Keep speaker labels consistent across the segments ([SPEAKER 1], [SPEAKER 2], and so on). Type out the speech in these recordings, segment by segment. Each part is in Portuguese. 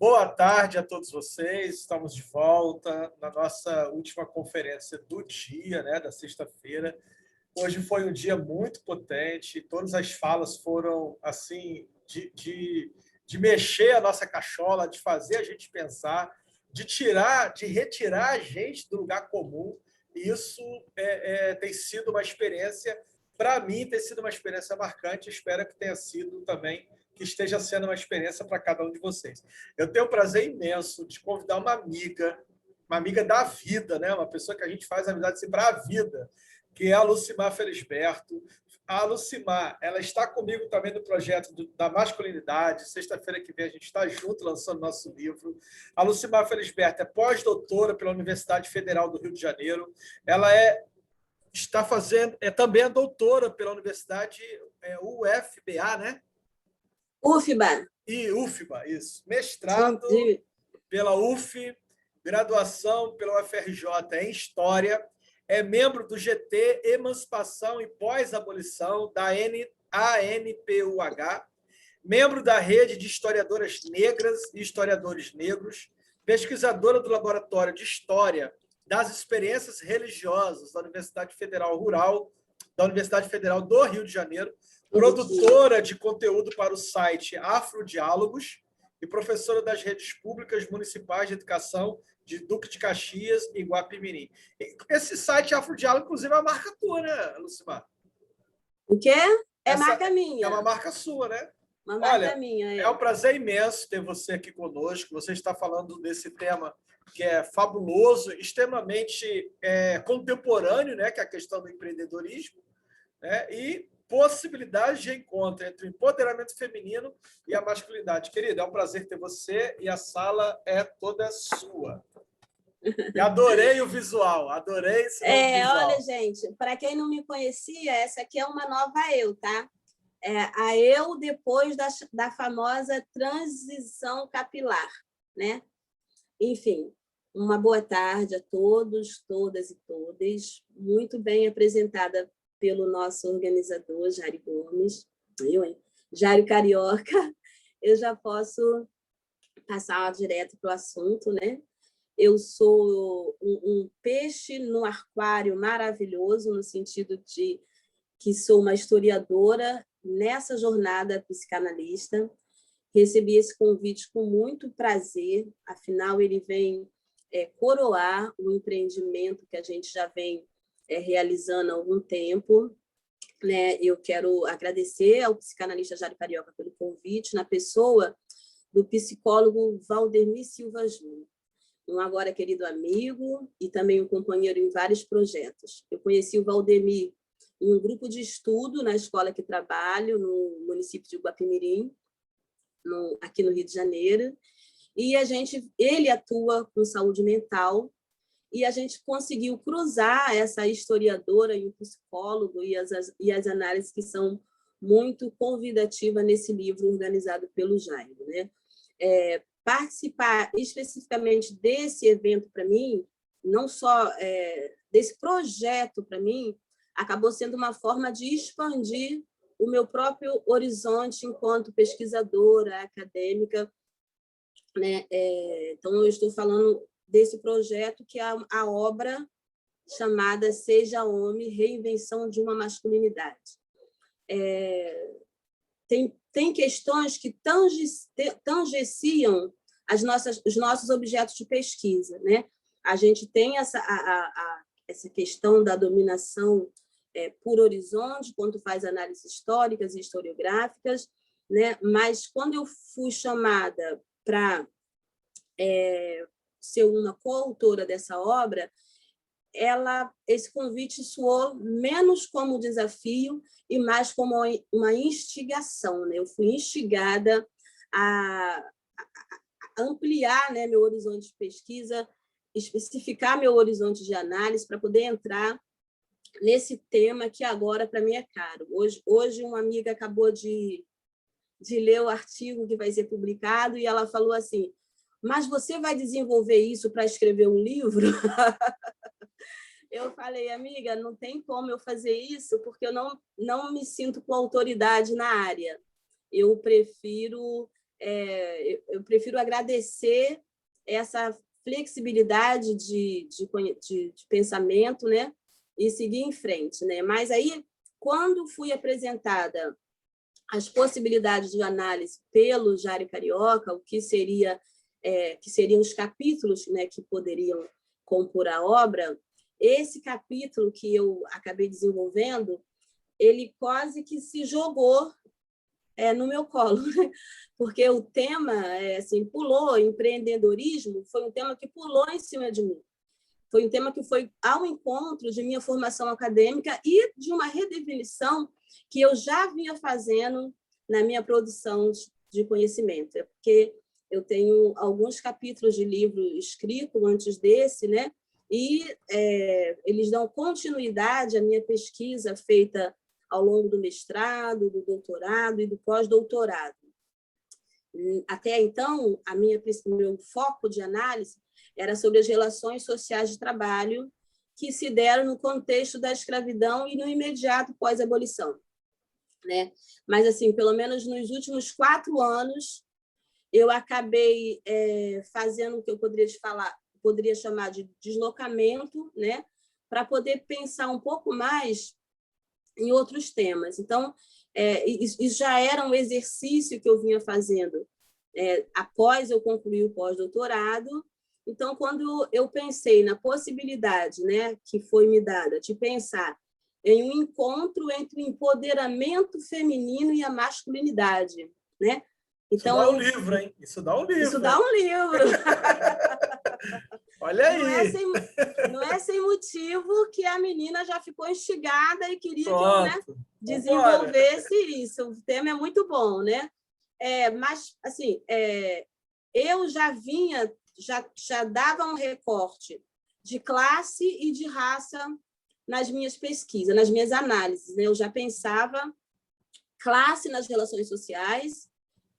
[SPEAKER 1] Boa tarde a todos vocês. Estamos de volta na nossa última conferência do dia, né, da sexta-feira. Hoje foi um dia muito potente. Todas as falas foram assim de mexer a nossa cachola, de fazer a gente pensar, de retirar a gente do lugar comum. E isso tem sido uma experiência, para mim, tem sido uma experiência marcante. Espero que tenha sido também, que esteja sendo uma experiência para cada um de vocês. Eu tenho o prazer imenso de convidar uma amiga da vida, né? Uma pessoa que a gente faz amizade assim, para a vida, que é a Lucimar Felisberto. A Lucimar, ela está comigo também no projeto da masculinidade. Sexta-feira que vem a gente está junto lançando nosso livro. A Lucimar Felisberto é pós-doutora pela Universidade Federal do Rio de Janeiro. Ela está fazendo, também doutora pela Universidade UFBA, né?
[SPEAKER 2] UFBA.
[SPEAKER 1] E UFBA, isso. Mestrado pela UF, graduação pela UFRJ em História, é membro do GT Emancipação e Pós-Abolição da ANPUH, membro da Rede de Historiadoras Negras e Historiadores Negros, pesquisadora do Laboratório de História das Experiências Religiosas da Universidade Federal Rural, da Universidade Federal do Rio de Janeiro, produtora de conteúdo para o site Afrodiálogos e professora das redes públicas municipais de educação de Duque de Caxias e Guapimirim. Esse site Afrodiálogo, inclusive, é uma marca tua, né, Lucimar?
[SPEAKER 2] O quê? Marca minha.
[SPEAKER 1] É uma marca sua, né?
[SPEAKER 2] Uma marca minha.
[SPEAKER 1] É um prazer imenso ter você aqui conosco. Você está falando desse tema que é fabuloso, extremamente contemporâneo, né, que é a questão do empreendedorismo, né, e possibilidades de encontro entre o empoderamento feminino e a masculinidade. Querida, é um prazer ter você e a sala é toda sua. E adorei o visual, adorei esse novo visual.
[SPEAKER 2] Olha, gente, para quem não me conhecia, essa aqui é uma nova eu, tá? A eu depois da famosa transição capilar, né? Enfim, uma boa tarde a todos, todas e todas. Muito bem apresentada pelo nosso organizador, Jário Gomes. Jário Carioca. Eu já posso passar direto para o assunto, né? Eu sou um peixe no aquário maravilhoso, no sentido de que sou uma historiadora nessa jornada psicanalista. Recebi esse convite com muito prazer, afinal, ele vem coroar o empreendimento que a gente já vem realizando há algum tempo. Né? Eu quero agradecer ao psicanalista Jário Carioca pelo convite, na pessoa do psicólogo Valdemir Silva Júnior, um agora querido amigo e também um companheiro em vários projetos. Eu conheci o Valdemir em um grupo de estudo na escola que trabalho, no município de Guapimirim, aqui no Rio de Janeiro, e ele atua com saúde mental, e a gente conseguiu cruzar essa historiadora e o psicólogo e as análises que são muito convidativas nesse livro organizado pelo Jairo, né? Participar especificamente desse evento, para mim, não só desse projeto, para mim, acabou sendo uma forma de expandir o meu próprio horizonte enquanto pesquisadora, acadêmica, né? Então, eu estou falando desse projeto, que é a obra chamada Seja Homem, Reinvenção de uma Masculinidade. Tem questões que tangenciam os nossos objetos de pesquisa, né? A gente tem essa questão da dominação por horizonte, quando faz análises históricas e historiográficas, né? Mas quando eu fui chamada para ser uma coautora dessa obra, esse convite soou menos como desafio e mais como uma instigação, né? Eu fui instigada a ampliar, né, meu horizonte de pesquisa, especificar meu horizonte de análise para poder entrar nesse tema que agora para mim é caro. Hoje uma amiga acabou de ler o artigo que vai ser publicado e ela falou assim: mas você vai desenvolver isso para escrever um livro? Eu falei, amiga, não tem como eu fazer isso, porque eu não me sinto com autoridade na área. Eu prefiro eu prefiro agradecer essa flexibilidade de pensamento, né? E seguir em frente, né? Mas aí, quando fui apresentada as possibilidades de análise pelo Jário Carioca, o que seriam os capítulos, né, que poderiam compor a obra, esse capítulo que eu acabei desenvolvendo, ele quase que se jogou no meu colo, porque o tema assim, pulou, empreendedorismo foi um tema que pulou em cima de mim. Foi um tema que foi ao encontro de minha formação acadêmica e de uma redefinição que eu já vinha fazendo na minha produção de conhecimento. É porque eu tenho alguns capítulos de livro escrito antes desse, né? E eles dão continuidade à minha pesquisa feita ao longo do mestrado, do doutorado e do pós-doutorado. Até então, o meu foco de análise era sobre as relações sociais de trabalho que se deram no contexto da escravidão e no imediato pós-abolição, né? Mas, assim, pelo menos nos últimos 4 anos, eu acabei fazendo o que eu poderia chamar de deslocamento, né? Para poder pensar um pouco mais em outros temas. Então, isso já era um exercício que eu vinha fazendo após eu concluir o pós-doutorado. Então, quando eu pensei na possibilidade, né, que foi me dada de pensar em um encontro entre o empoderamento feminino e a masculinidade, né? Então,
[SPEAKER 1] isso dá um livro, hein? Isso dá um livro.
[SPEAKER 2] Isso dá um livro.
[SPEAKER 1] Olha aí.
[SPEAKER 2] Não é sem motivo que a menina já ficou instigada e queria que eu, né, desenvolvesse isso. O tema é muito bom, né? Mas, assim, eu já dava um recorte de classe e de raça nas minhas pesquisas, nas minhas análises, né? Eu já pensava classe nas relações sociais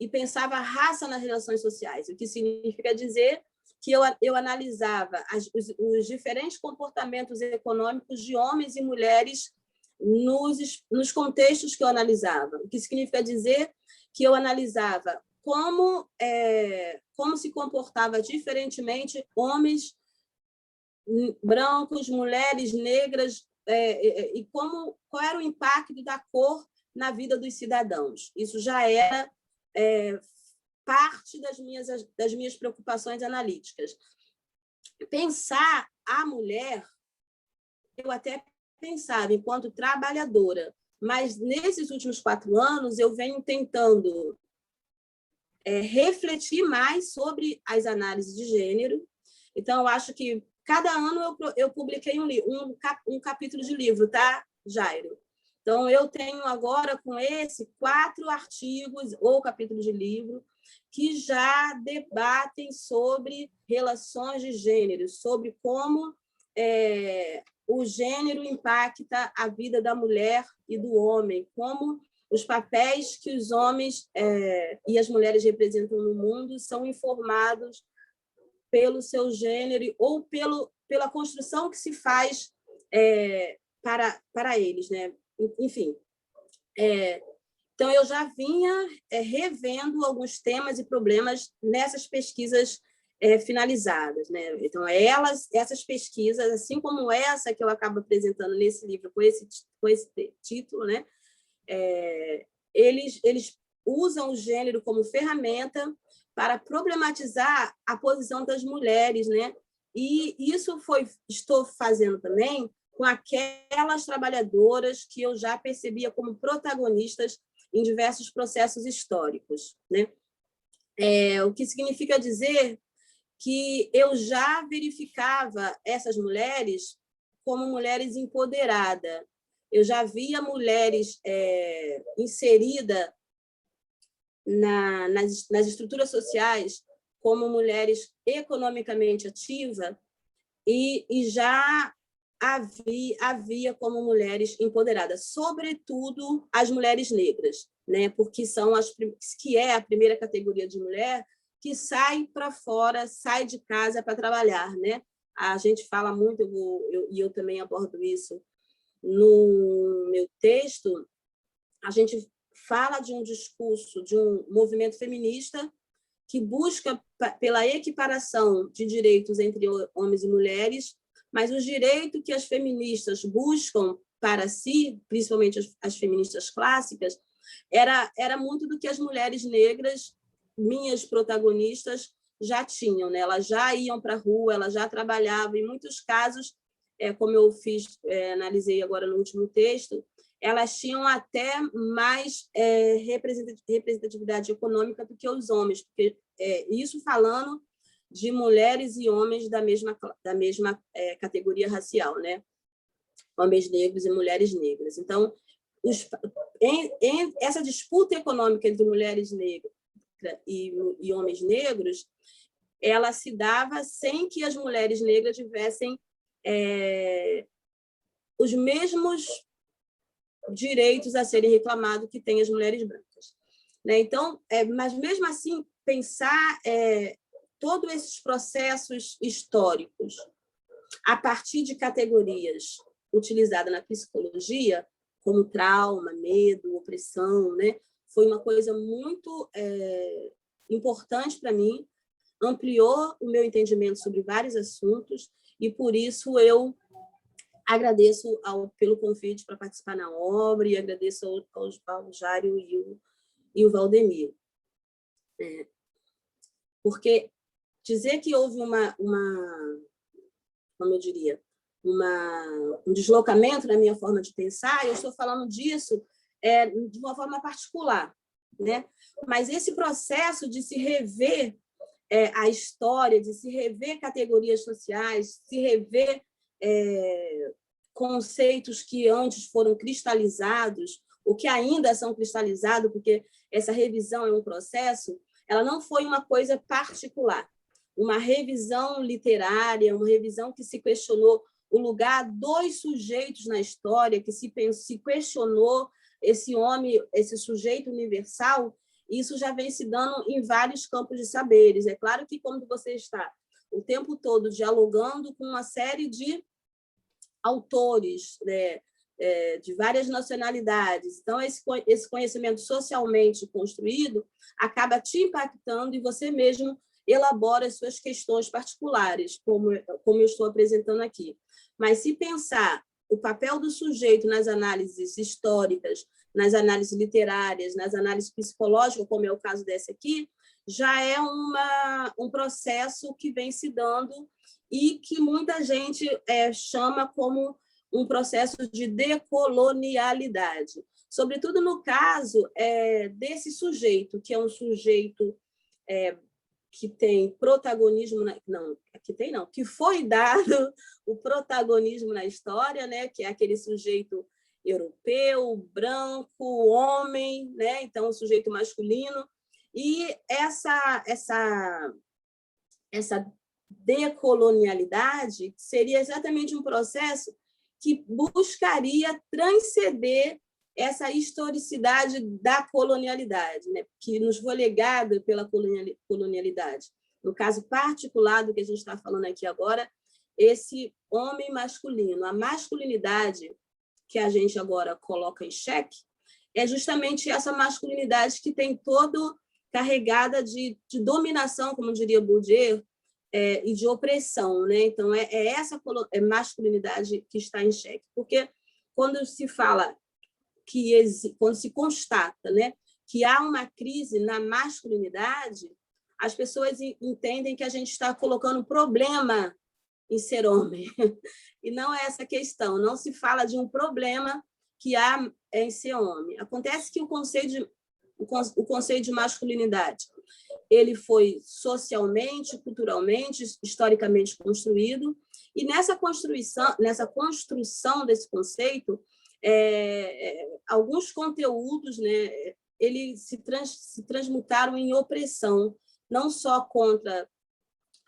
[SPEAKER 2] e pensava raça nas relações sociais, o que significa dizer que eu analisava os diferentes comportamentos econômicos de homens e mulheres nos contextos que eu analisava, o que significa dizer que eu analisava como se comportava diferentemente homens brancos, mulheres negras, e qual era o impacto da cor na vida dos cidadãos. Isso já era parte das minhas preocupações analíticas. Pensar a mulher, eu até pensava enquanto trabalhadora, mas nesses últimos 4 anos eu venho tentando refletir mais sobre as análises de gênero. Então, eu acho que cada ano eu publiquei um capítulo de livro, tá, Jairo? Então, eu tenho agora com 4 artigos ou capítulos de livro que já debatem sobre relações de gênero, sobre como o gênero impacta a vida da mulher e do homem, como os papéis que os homens e as mulheres representam no mundo são informados pelo seu gênero ou pela construção que se faz para eles, né? Enfim, então eu já vinha revendo alguns temas e problemas nessas pesquisas finalizadas, né? Então essas pesquisas, assim como essa que eu acabo apresentando nesse livro com esse título, né? Eles usam o gênero como ferramenta para problematizar a posição das mulheres, né? E isso estou fazendo também com aquelas trabalhadoras que eu já percebia como protagonistas em diversos processos históricos, né? O que significa dizer que eu já verificava essas mulheres como mulheres empoderadas. Eu já via mulheres inseridas nas estruturas sociais como mulheres economicamente ativas e já havia como mulheres empoderadas, sobretudo as mulheres negras, né? Porque que é a primeira categoria de mulher que sai para fora, sai de casa para trabalhar, né? A gente fala muito, e eu também abordo isso no meu texto, a gente fala de um discurso, de um movimento feminista que busca pela equiparação de direitos entre homens e mulheres, mas o direito que as feministas buscam para si, principalmente as feministas clássicas, era muito do que as mulheres negras, minhas protagonistas, já tinham, né? Elas já iam para a rua, elas já trabalhavam, em muitos casos, como eu analisei agora no último texto, elas tinham até mais representatividade econômica do que os homens, porque isso falando de mulheres e homens da mesma categoria racial, né? Homens negros e mulheres negras. Então, essa disputa econômica entre mulheres negras e homens negros, ela se dava sem que as mulheres negras tivessem os mesmos direitos a serem reclamados que têm as mulheres brancas, né? Então, mas mesmo assim pensar todos esses processos históricos a partir de categorias utilizadas na psicologia, como trauma, medo, opressão, né? Foi uma coisa muito importante para mim, ampliou o meu entendimento sobre vários assuntos e, por isso, eu agradeço pelo convite para participar na obra e agradeço ao Jário e o Valdemir. Porque dizer que houve como eu diria, um deslocamento na minha forma de pensar, eu estou falando disso de uma forma particular, né? Mas esse processo de se rever a história, de se rever categorias sociais, se rever conceitos que antes foram cristalizados, ou que ainda são cristalizados, porque essa revisão é um processo, ela não foi uma coisa particular, uma revisão literária, uma revisão que se questionou o lugar dos sujeitos na história, que se questionou esse homem, esse sujeito universal. Isso já vem se dando em vários campos de saberes. É claro que quando você está o tempo todo dialogando com uma série de autores, né, de várias nacionalidades, então esse conhecimento socialmente construído acaba te impactando e você mesmo elabora as suas questões particulares, como eu estou apresentando aqui. Mas se pensar o papel do sujeito nas análises históricas, nas análises literárias, nas análises psicológicas, como é o caso dessa aqui, já é um processo que vem se dando e que muita gente chama como um processo de decolonialidade. Sobretudo no caso desse sujeito, que é um sujeito que tem protagonismo, que foi dado o protagonismo na história, né? Que é aquele sujeito europeu, branco, homem, né? Então, o sujeito masculino. E essa decolonialidade seria exatamente um processo que buscaria transcender essa historicidade da colonialidade, né? Que nos foi legada pela colonialidade. No caso particular do que a gente está falando aqui agora, esse homem masculino, a masculinidade que a gente agora coloca em xeque, é justamente essa masculinidade que tem todo carregada de dominação, como diria Bourdieu, e de opressão, né? Então, essa masculinidade que está em xeque. Porque quando se fala quando se constata, né, que há uma crise na masculinidade, as pessoas entendem que a gente está colocando problema em ser homem. E não é essa a questão. Não se fala de um problema que há em ser homem. Acontece que o conceito de masculinidade ele foi socialmente, culturalmente, historicamente construído, e nessa construção desse conceito, alguns conteúdos, né, eles se transmutaram em opressão, não só contra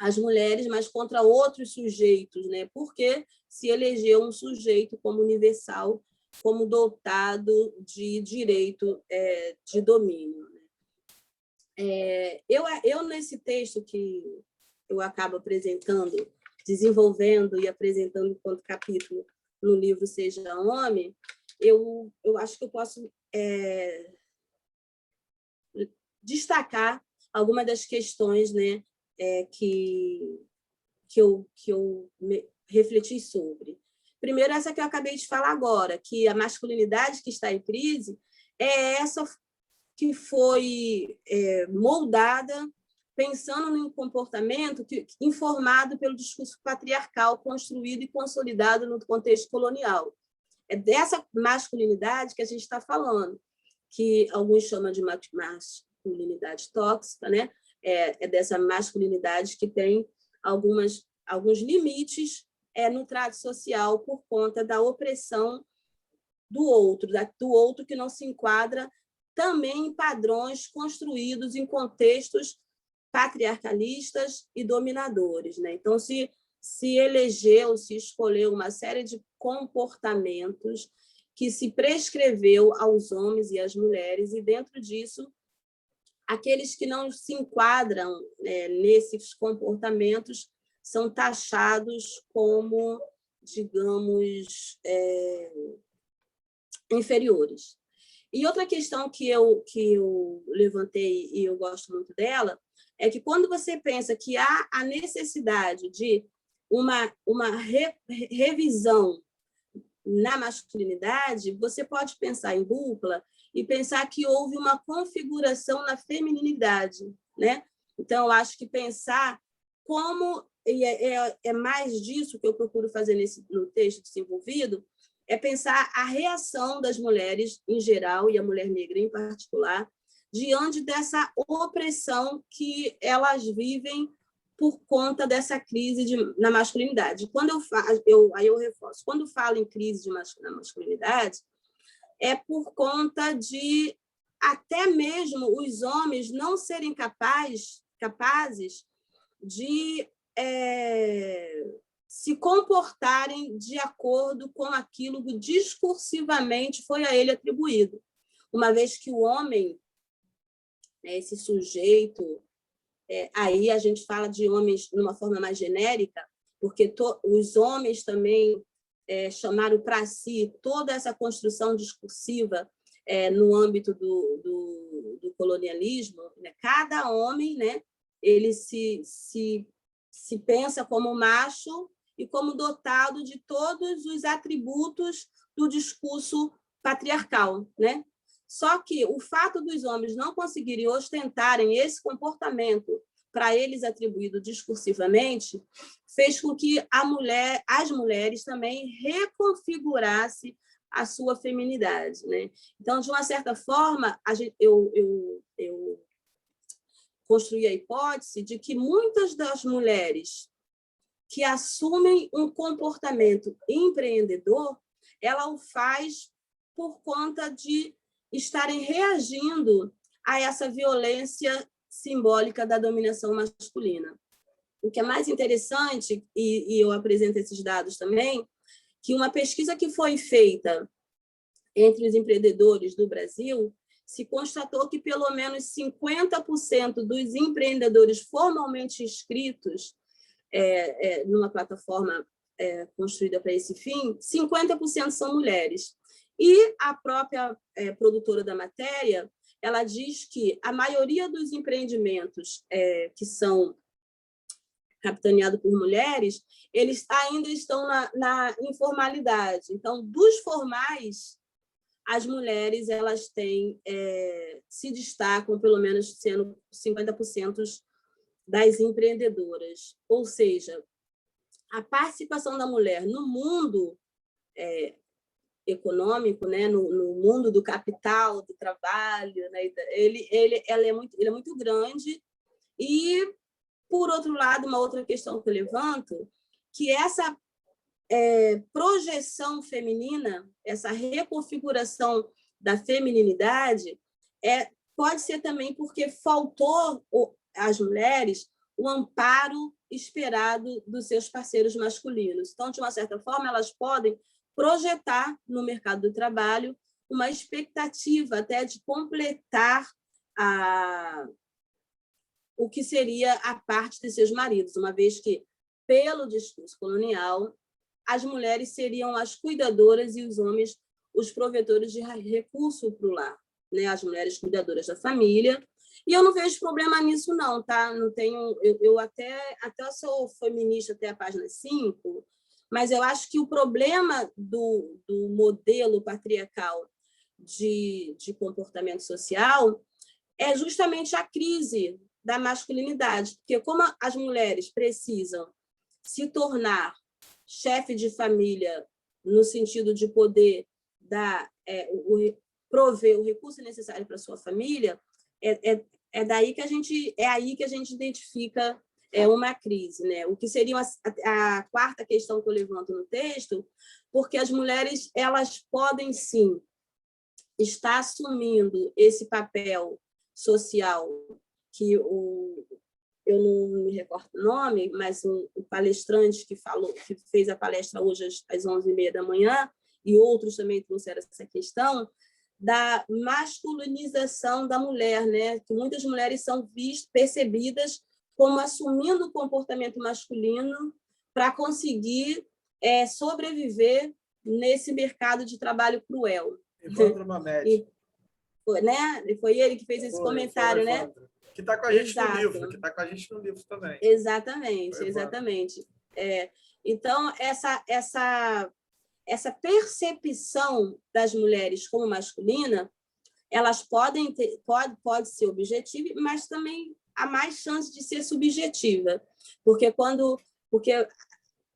[SPEAKER 2] as mulheres, mas contra outros sujeitos, né, porque se elegeu um sujeito como universal, como dotado de direito de domínio. Eu, nesse texto que eu acabo apresentando, desenvolvendo e apresentando enquanto capítulo no livro Seja Homem, eu acho que eu posso destacar algumas das questões, né, que eu refleti sobre. Primeiro, essa que eu acabei de falar agora, que a masculinidade que está em crise é essa que foi moldada pensando em um comportamento informado pelo discurso patriarcal construído e consolidado no contexto colonial. É dessa masculinidade que a gente está falando, que alguns chamam de masculinidade tóxica, né? É dessa masculinidade que tem alguns limites no trato social por conta da opressão do outro que não se enquadra também em padrões construídos em contextos patriarcalistas e dominadores, né? Então, se escolheu uma série de comportamentos que se prescreveu aos homens e às mulheres, e dentro disso, aqueles que não se enquadram nesses comportamentos são taxados como, digamos, inferiores. E outra questão que eu levantei, e eu gosto muito dela, é que quando você pensa que há a necessidade de uma revisão na masculinidade, você pode pensar em dupla e pensar que houve uma configuração na feminilidade, né? Então, eu acho que pensar como, e é mais disso que eu procuro fazer no texto desenvolvido, é pensar a reação das mulheres em geral, e a mulher negra em particular, diante dessa opressão que elas vivem por conta dessa crise na masculinidade. Quando aí eu reforço, quando falo em crise na masculinidade, é por conta de até mesmo os homens não serem capazes de se comportarem de acordo com aquilo que discursivamente foi a ele atribuído. Uma vez que o homem, esse sujeito, aí a gente fala de homens de uma forma mais genérica, porque os homens também chamaram para si toda essa construção discursiva no âmbito do colonialismo, né? Cada homem, né, ele se pensa como macho e como dotado de todos os atributos do discurso patriarcal, né? Só que o fato dos homens não conseguirem ostentarem esse comportamento para eles atribuído discursivamente fez com que as mulheres também reconfigurassem a sua feminidade, né? Então, de uma certa forma, eu construí a hipótese de que muitas das mulheres que assumem um comportamento empreendedor, ela o faz por conta de estarem reagindo a essa violência simbólica da dominação masculina. O que é mais interessante, e eu apresento esses dados também, que uma pesquisa que foi feita entre os empreendedores do Brasil se constatou que pelo menos 50% dos empreendedores formalmente inscritos numa plataforma construída para esse fim, 50% são mulheres. E a própria produtora da matéria, ela diz que a maioria dos empreendimentos que são capitaneados por mulheres, eles ainda estão na informalidade. Então, dos formais, as mulheres elas se destacam, pelo menos sendo 50% das empreendedoras. Ou seja, a participação da mulher no mundo econômico, né, no mundo do capital, do trabalho, né, ele é muito grande. E, por outro lado, uma outra questão que eu levanto, que essa projeção feminina, essa reconfiguração da feminilidade, pode ser também porque faltou às mulheres o amparo esperado dos seus parceiros masculinos. Então, de uma certa forma, elas podem projetar no mercado do trabalho uma expectativa até de completar o que seria a parte de seus maridos, uma vez que, pelo discurso colonial, as mulheres seriam as cuidadoras e os homens os provedores de recurso para o lar, né? As mulheres cuidadoras da família E eu não vejo problema nisso, não, tá? Não tenho, eu até sou feminista até a página 5, mas eu acho que o problema do modelo patriarcal de comportamento social é justamente a crise da masculinidade, porque como as mulheres precisam se tornar chefe de família no sentido de poder prover o recurso necessário para a sua família, é aí que a gente identifica uma crise, né? O que seria a quarta questão que eu levanto no texto, porque as mulheres elas podem sim estar assumindo esse papel social que eu não me recordo o nome, mas o palestrante que fez a palestra hoje às 11h30 da manhã, e outros também trouxeram essa questão da masculinização da mulher, né? Que muitas mulheres são percebidas como assumindo o comportamento masculino para conseguir sobreviver nesse mercado de trabalho cruel.
[SPEAKER 1] Evandro Mamede.
[SPEAKER 2] Foi ele que fez esse comentário, né?
[SPEAKER 1] Que está com a gente no livro, que está com a gente no livro também.
[SPEAKER 2] Exatamente. Então, essa percepção das mulheres como masculina, elas pode ser objetiva, mas também há mais chance de ser subjetiva, porque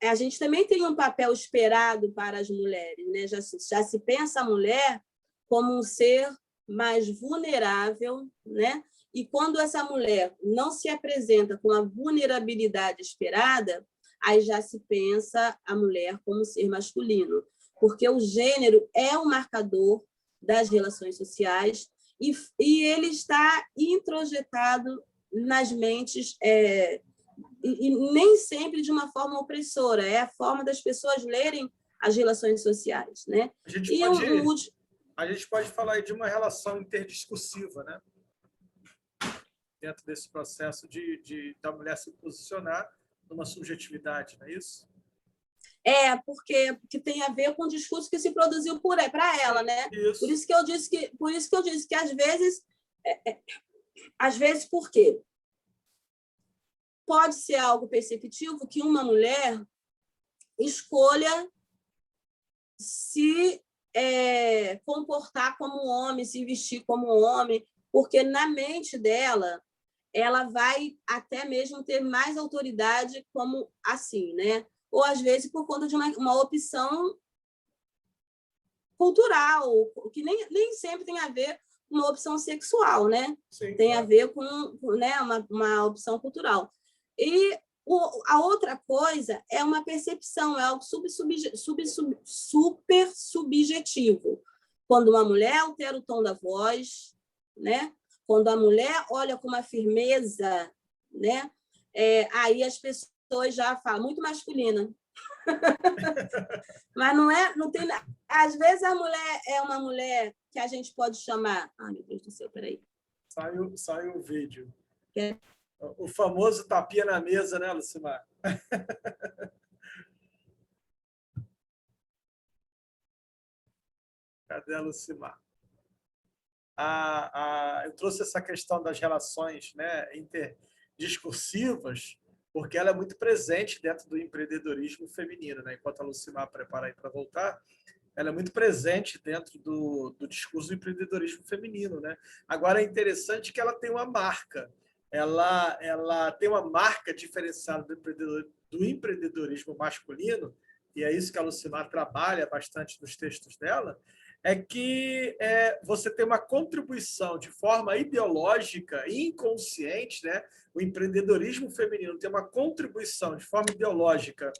[SPEAKER 2] a gente também tem um papel esperado para as mulheres, né? Já se pensa a mulher como um ser mais vulnerável, né? E quando essa mulher não se apresenta com a vulnerabilidade esperada, aí já se pensa a mulher como ser masculino, porque o gênero é um marcador das relações sociais e ele está introjetado nas mentes e nem sempre de uma forma opressora, é a forma das pessoas lerem as relações sociais, né?
[SPEAKER 1] A gente pode falar aí de uma relação interdiscursiva, né? Dentro desse processo da mulher se posicionar numa subjetividade, não é isso?
[SPEAKER 2] Porque tem a ver com o discurso que se produziu para ela, né?
[SPEAKER 1] Isso.
[SPEAKER 2] Por isso que eu disse que às vezes por quê? Pode ser algo perceptivo que uma mulher escolha se comportar como homem, se vestir como homem, porque na mente dela ela vai até mesmo ter mais autoridade como assim, né? Ou às vezes por conta de uma opção cultural, que nem sempre tem a ver com uma opção sexual, né?
[SPEAKER 1] Sim,
[SPEAKER 2] tem a ver com né, uma opção cultural. E a outra coisa é uma percepção, é algo super subjetivo. Quando uma mulher altera o tom da voz, né? Quando a mulher olha com uma firmeza, né? Aí as pessoas já falam, muito masculina. Mas não tem. Às vezes a mulher é uma mulher que a gente pode chamar. Ai, meu Deus do céu, peraí.
[SPEAKER 1] Saiu o vídeo. O famoso tapinha na mesa, né, Lucimar? Cadê a Lucimar? Eu trouxe essa questão das relações, né, interdiscursivas, porque ela é muito presente dentro do empreendedorismo feminino, né? Enquanto a Lucimar prepara aí para voltar, ela é muito presente dentro do discurso do empreendedorismo feminino, né? Agora, é interessante que ela tem uma marca. Ela tem uma marca diferenciada do empreendedorismo masculino, e é isso que a Lucimar trabalha bastante nos textos dela, é que você tem uma contribuição de forma ideológica e inconsciente, né? O empreendedorismo feminino tem uma contribuição de forma ideológica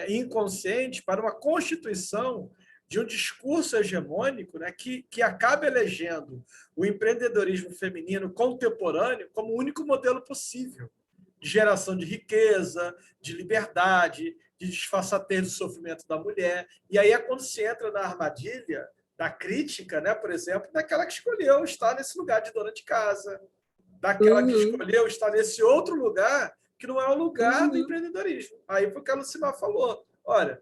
[SPEAKER 1] e inconsciente para uma constituição de um discurso hegemônico, né, que acaba elegendo o empreendedorismo feminino contemporâneo como o único modelo possível de geração de riqueza, de liberdade, de disfarçatez do sofrimento da mulher. E aí é quando se entra na armadilha da crítica, né, por exemplo, daquela que escolheu estar nesse lugar de dona de casa, daquela que escolheu estar nesse outro lugar que não é o lugar do empreendedorismo. Aí foi o que a Lucimar falou. Olha,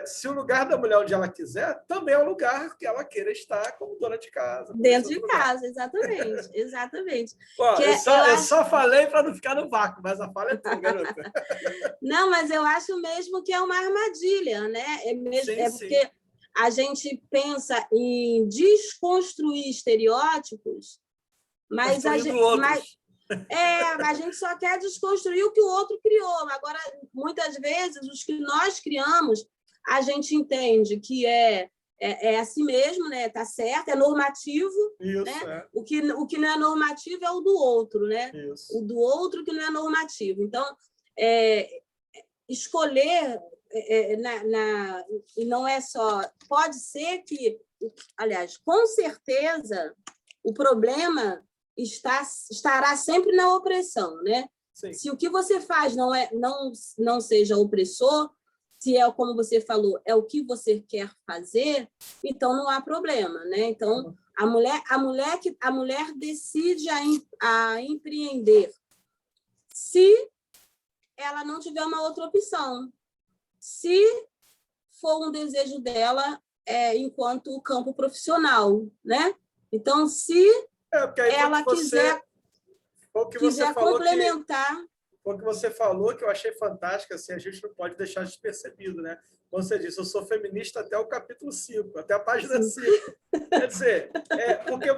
[SPEAKER 1] se o lugar da mulher onde ela quiser, também é o lugar que ela queira estar como dona de casa.
[SPEAKER 2] Dentro de casa, exatamente. Exatamente.
[SPEAKER 1] Bom, eu só falei para não ficar no vácuo, mas a fala é tua, garota.
[SPEAKER 2] Não, mas eu acho mesmo que é uma armadilha, né? Porque
[SPEAKER 1] sim.
[SPEAKER 2] a gente pensa em desconstruir estereótipos, mas a gente só quer desconstruir o que o outro criou. Agora, muitas vezes, os que nós criamos, a gente entende que é assim mesmo, né? Tá certo, é normativo.
[SPEAKER 1] Isso,
[SPEAKER 2] né? O que não é normativo é o do outro, né?
[SPEAKER 1] Isso.
[SPEAKER 2] O do outro que não é normativo. Então, escolher e não é só... Pode ser que, aliás, com certeza, o problema estará sempre na opressão, né?
[SPEAKER 1] Sim.
[SPEAKER 2] Se o que você faz não seja opressor, se é, como você falou, é o que você quer fazer, então não há problema, né? Então, a mulher decide a empreender se ela não tiver uma outra opção. Se for um desejo dela enquanto campo profissional, né? Então, se ela quiser complementar...
[SPEAKER 1] Foi o que você falou, que eu achei fantástico, assim, a gente não pode deixar despercebido, né? Como você disse, eu sou feminista até o capítulo 5, até a página 5. Quer dizer, porque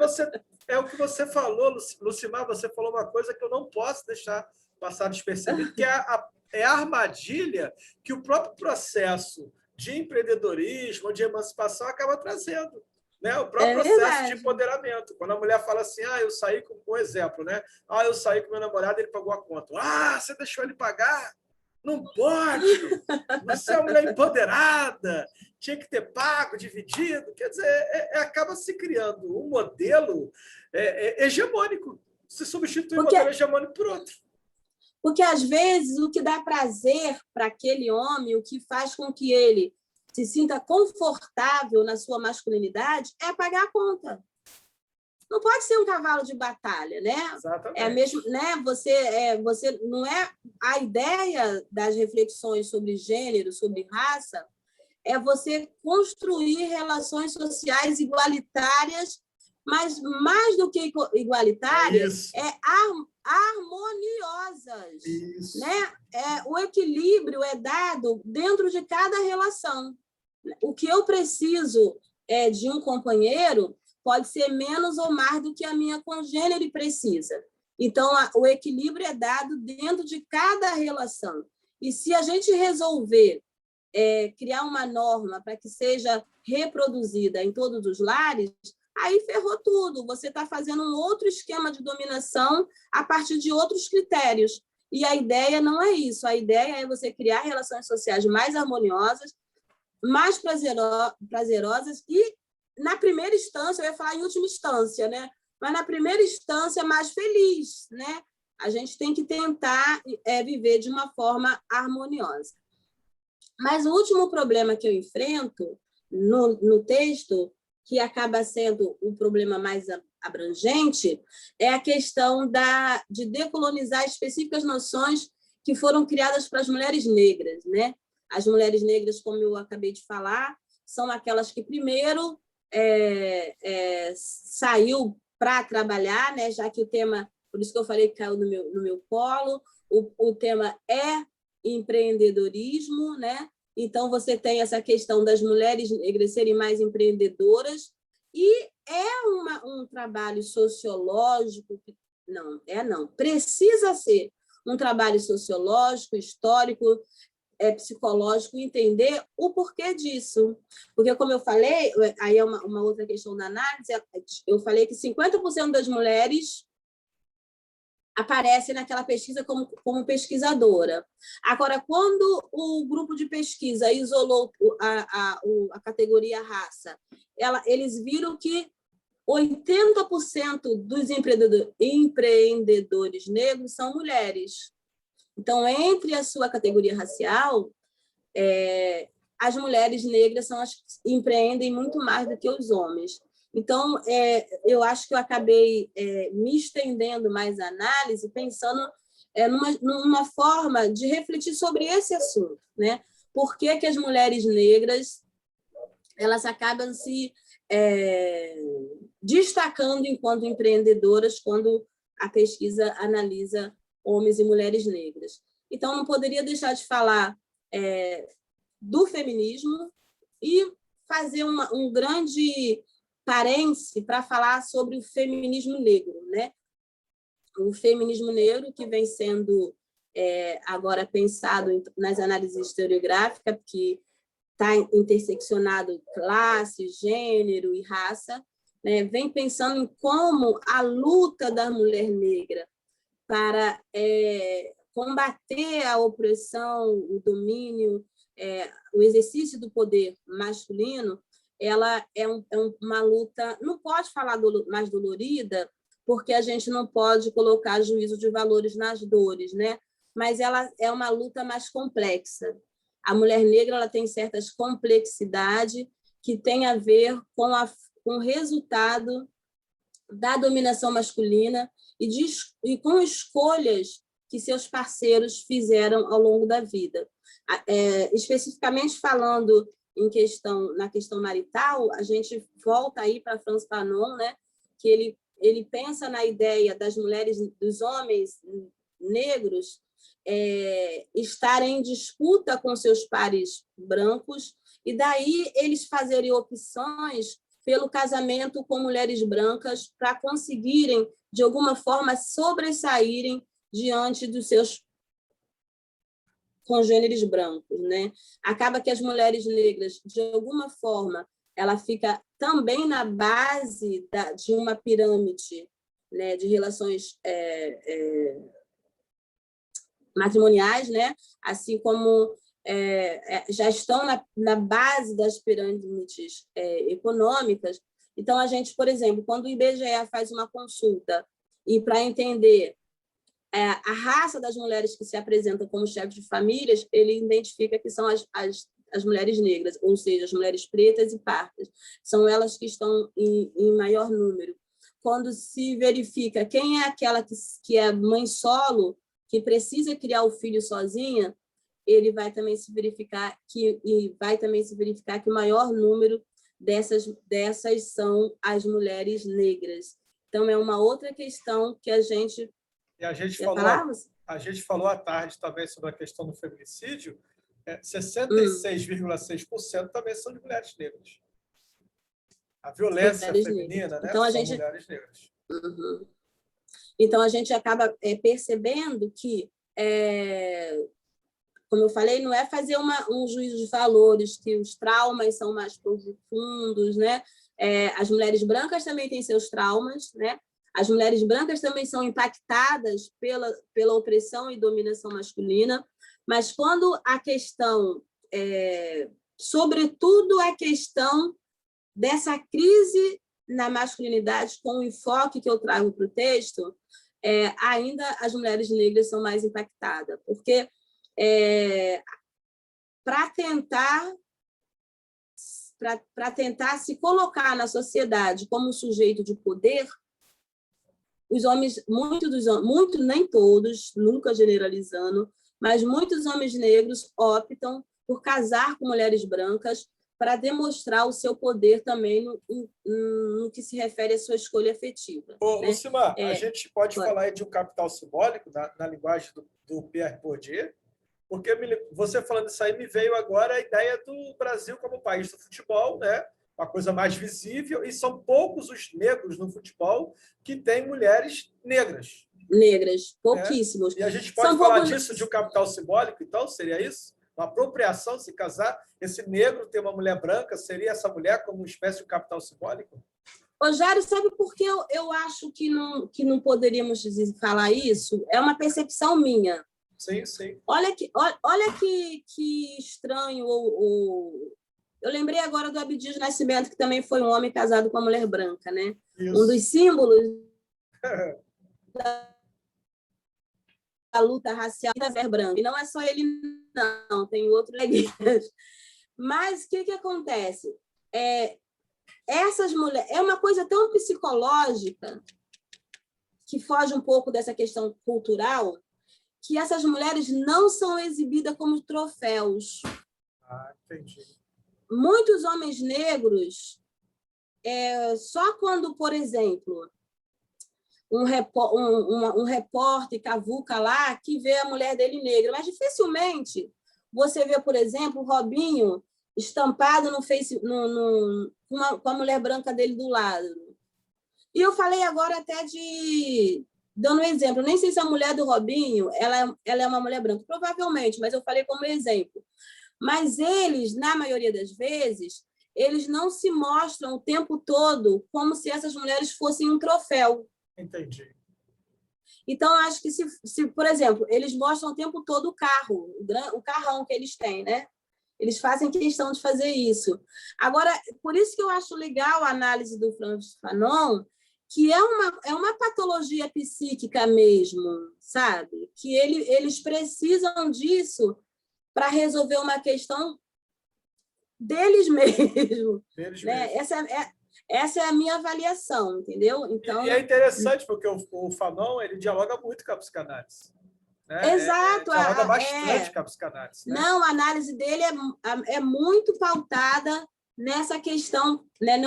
[SPEAKER 1] é o que você falou, Lucimar, você falou uma coisa que eu não posso deixar passar despercebido, que é a armadilha que o próprio processo de empreendedorismo, de emancipação, acaba trazendo. Né? O próprio processo de empoderamento. Quando a mulher fala assim, eu saí com um exemplo, né? Eu saí com meu namorado, ele pagou a conta. Você deixou ele pagar? Não pode! Você é uma mulher empoderada, tinha que ter pago, dividido. Quer dizer, acaba se criando um modelo hegemônico. Se substitui um modelo hegemônico por outro.
[SPEAKER 2] Porque, às vezes, o que dá prazer para aquele homem, o que faz com que ele se sinta confortável na sua masculinidade, é pagar a conta. Não pode ser um cavalo de batalha, né?
[SPEAKER 1] Exatamente.
[SPEAKER 2] Mesmo, né? Você não é a ideia das reflexões sobre gênero, sobre raça, é você construir relações sociais igualitárias, mas mais do que igualitárias, harmoniosas.
[SPEAKER 1] Isso.
[SPEAKER 2] Né? O equilíbrio é dado dentro de cada relação. O que eu preciso de um companheiro pode ser menos ou mais do que a minha congênere precisa. Então, o equilíbrio é dado dentro de cada relação. E se a gente resolver criar uma norma para que seja reproduzida em todos os lares, aí ferrou tudo. Você está fazendo um outro esquema de dominação a partir de outros critérios. E a ideia não é isso. A ideia é você criar relações sociais mais harmoniosas, mais prazerosas e, na primeira instância, eu ia falar em última instância, né? Mas na primeira instância, mais feliz, né? A gente tem que tentar viver de uma forma harmoniosa. Mas o último problema que eu enfrento no texto, que acaba sendo o problema mais abrangente, é a questão de decolonizar específicas noções que foram criadas para as mulheres negras, né? As mulheres negras, como eu acabei de falar, são aquelas que primeiro saiu para trabalhar, né? Já que o tema, por isso que eu falei que caiu no meu colo, o tema é empreendedorismo, né? Então, você tem essa questão das mulheres negras serem mais empreendedoras, e um trabalho sociológico, precisa ser um trabalho sociológico, histórico, psicológico, entender o porquê disso. Porque, como eu falei, aí é uma outra questão da análise, eu falei que 50% das mulheres aparece naquela pesquisa como pesquisadora. Agora, quando o grupo de pesquisa isolou a categoria raça, eles viram que 80% dos empreendedores negros são mulheres. Então, entre a sua categoria racial, as mulheres negras são as que empreendem muito mais do que os homens. Então, eu acho que eu acabei me estendendo mais a análise, pensando numa forma de refletir sobre esse assunto, né? por que que as mulheres negras elas acabam se destacando enquanto empreendedoras quando a pesquisa analisa homens e mulheres negras. Então, não poderia deixar de falar do feminismo e fazer um grande parêntese para falar sobre o feminismo negro, né? O feminismo negro que vem sendo agora pensado nas análises historiográficas, que está interseccionado classe, gênero e raça, né? Vem pensando em como a luta da mulher negra para combater a opressão, o domínio, o exercício do poder masculino, ela é uma luta, não pode falar mais dolorida, porque a gente não pode colocar juízo de valores nas dores, né? Mas ela é uma luta mais complexa. A mulher negra ela tem certas complexidades que têm a ver com o resultado da dominação masculina e com escolhas que seus parceiros fizeram ao longo da vida. Especificamente falando na questão marital, a gente volta aí para Franz Fanon, né, que ele pensa na ideia das mulheres, dos homens negros estarem em disputa com seus pares brancos e daí eles fazerem opções pelo casamento com mulheres brancas para conseguirem, de alguma forma, sobressaírem diante dos seus congêneres brancos, né? Acaba que as mulheres negras, de alguma forma, ela fica também na base de uma pirâmide, né, de relações matrimoniais, né? Assim como já estão na base das pirâmides econômicas. Então, a gente, por exemplo, quando o IBGE faz uma consulta e para entender a raça das mulheres que se apresentam como chefes de famílias, ele identifica que são as mulheres negras, ou seja, as mulheres pretas e pardas. São elas que estão em maior número. Quando se verifica quem é aquela que é mãe solo, que precisa criar o filho sozinha, ele vai também se verificar que o maior número dessas são as mulheres negras. Então, é uma outra questão que a gente...
[SPEAKER 1] E a gente falou à tarde também sobre a questão do feminicídio. 66,6% também são de mulheres negras. A violência feminina, né, então, são mulheres negras.
[SPEAKER 2] Uhum. Então, a gente acaba percebendo que, como eu falei, não é fazer um juízo de valores, que os traumas são mais profundos, né? As mulheres brancas também têm seus traumas, né? As mulheres brancas também são impactadas pela opressão e dominação masculina, mas quando a questão, sobretudo a questão dessa crise na masculinidade, com o enfoque que eu trago para o texto, ainda as mulheres negras são mais impactadas, porque para tentar se colocar na sociedade como um sujeito de poder, os homens, nem todos, nunca generalizando, mas muitos homens negros optam por casar com mulheres brancas para demonstrar o seu poder também no que se refere à sua escolha afetiva.
[SPEAKER 1] Ô, Lucimar, a gente pode falar aí de um capital simbólico na linguagem do Pierre Bourdieu, porque você falando isso aí me veio agora a ideia do Brasil como país do futebol, né? Uma coisa mais visível, e são poucos os negros no futebol que têm mulheres negras.
[SPEAKER 2] Negras, pouquíssimos.
[SPEAKER 1] E a gente pode falar disso de um capital simbólico, então? Seria isso? Uma apropriação, se casar, esse negro ter uma mulher branca, seria essa mulher como uma espécie de capital simbólico?
[SPEAKER 2] Rogério, sabe por que eu acho que não poderíamos falar isso? É uma percepção minha.
[SPEAKER 1] Sim, sim.
[SPEAKER 2] Olha que estranho. Eu lembrei agora do Abdias Nascimento, que também foi um homem casado com uma mulher branca, né? Isso. Um dos símbolos da luta racial da mulher branca. E não é só ele, não, tem outros leguinhos. Mas o que acontece? Essas mulheres... É uma coisa tão psicológica que foge um pouco dessa questão cultural, que essas mulheres não são exibidas como troféus.
[SPEAKER 1] Ah, entendi.
[SPEAKER 2] Muitos homens negros, só quando, por exemplo, um repórter cavuca lá que vê a mulher dele negra, mas dificilmente você vê, por exemplo, o Robinho estampado no Face, com a mulher branca dele do lado. E eu falei agora até dando um exemplo, nem sei se a mulher do Robinho ela é uma mulher branca, provavelmente, mas eu falei como exemplo. Mas eles, na maioria das vezes, eles não se mostram o tempo todo como se essas mulheres fossem um troféu.
[SPEAKER 1] Entendi.
[SPEAKER 2] Então, acho que, se, por exemplo, eles mostram o tempo todo o carro, o carrão que eles têm, né? Eles fazem questão de fazer isso. Agora, por isso que eu acho legal a análise do Frantz Fanon, que é uma patologia psíquica mesmo, sabe? Que eles precisam disso para resolver uma questão deles mesmos.
[SPEAKER 1] Deles
[SPEAKER 2] né?
[SPEAKER 1] mesmos.
[SPEAKER 2] Essa é a minha avaliação, entendeu? Então,
[SPEAKER 1] e é interessante, porque o Fanon ele dialoga muito com a psicanálise. Né?
[SPEAKER 2] Exato.
[SPEAKER 1] Dialoga bastante com a psicanálise. Né?
[SPEAKER 2] Não, a análise dele é muito pautada nessa questão. Né?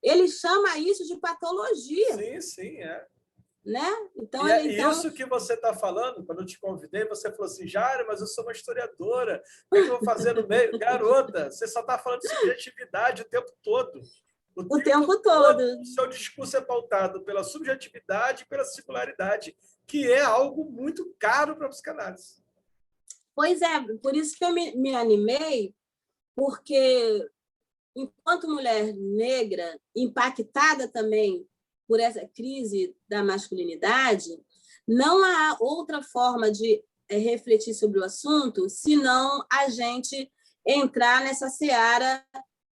[SPEAKER 2] Ele chama isso de patologia.
[SPEAKER 1] Sim, sim, é.
[SPEAKER 2] Né? Então,
[SPEAKER 1] isso que você está falando, quando eu te convidei, você falou assim, Jário, mas eu sou uma historiadora, o que eu vou fazer no meio? Garota, você só está falando de subjetividade o tempo todo.
[SPEAKER 2] O tempo todo.
[SPEAKER 1] O seu discurso é pautado pela subjetividade e pela singularidade, que é algo muito caro para a psicanálise.
[SPEAKER 2] Pois é, por isso que eu me animei, porque, enquanto mulher negra, impactada também por essa crise da masculinidade, não há outra forma de refletir sobre o assunto senão a gente entrar nessa seara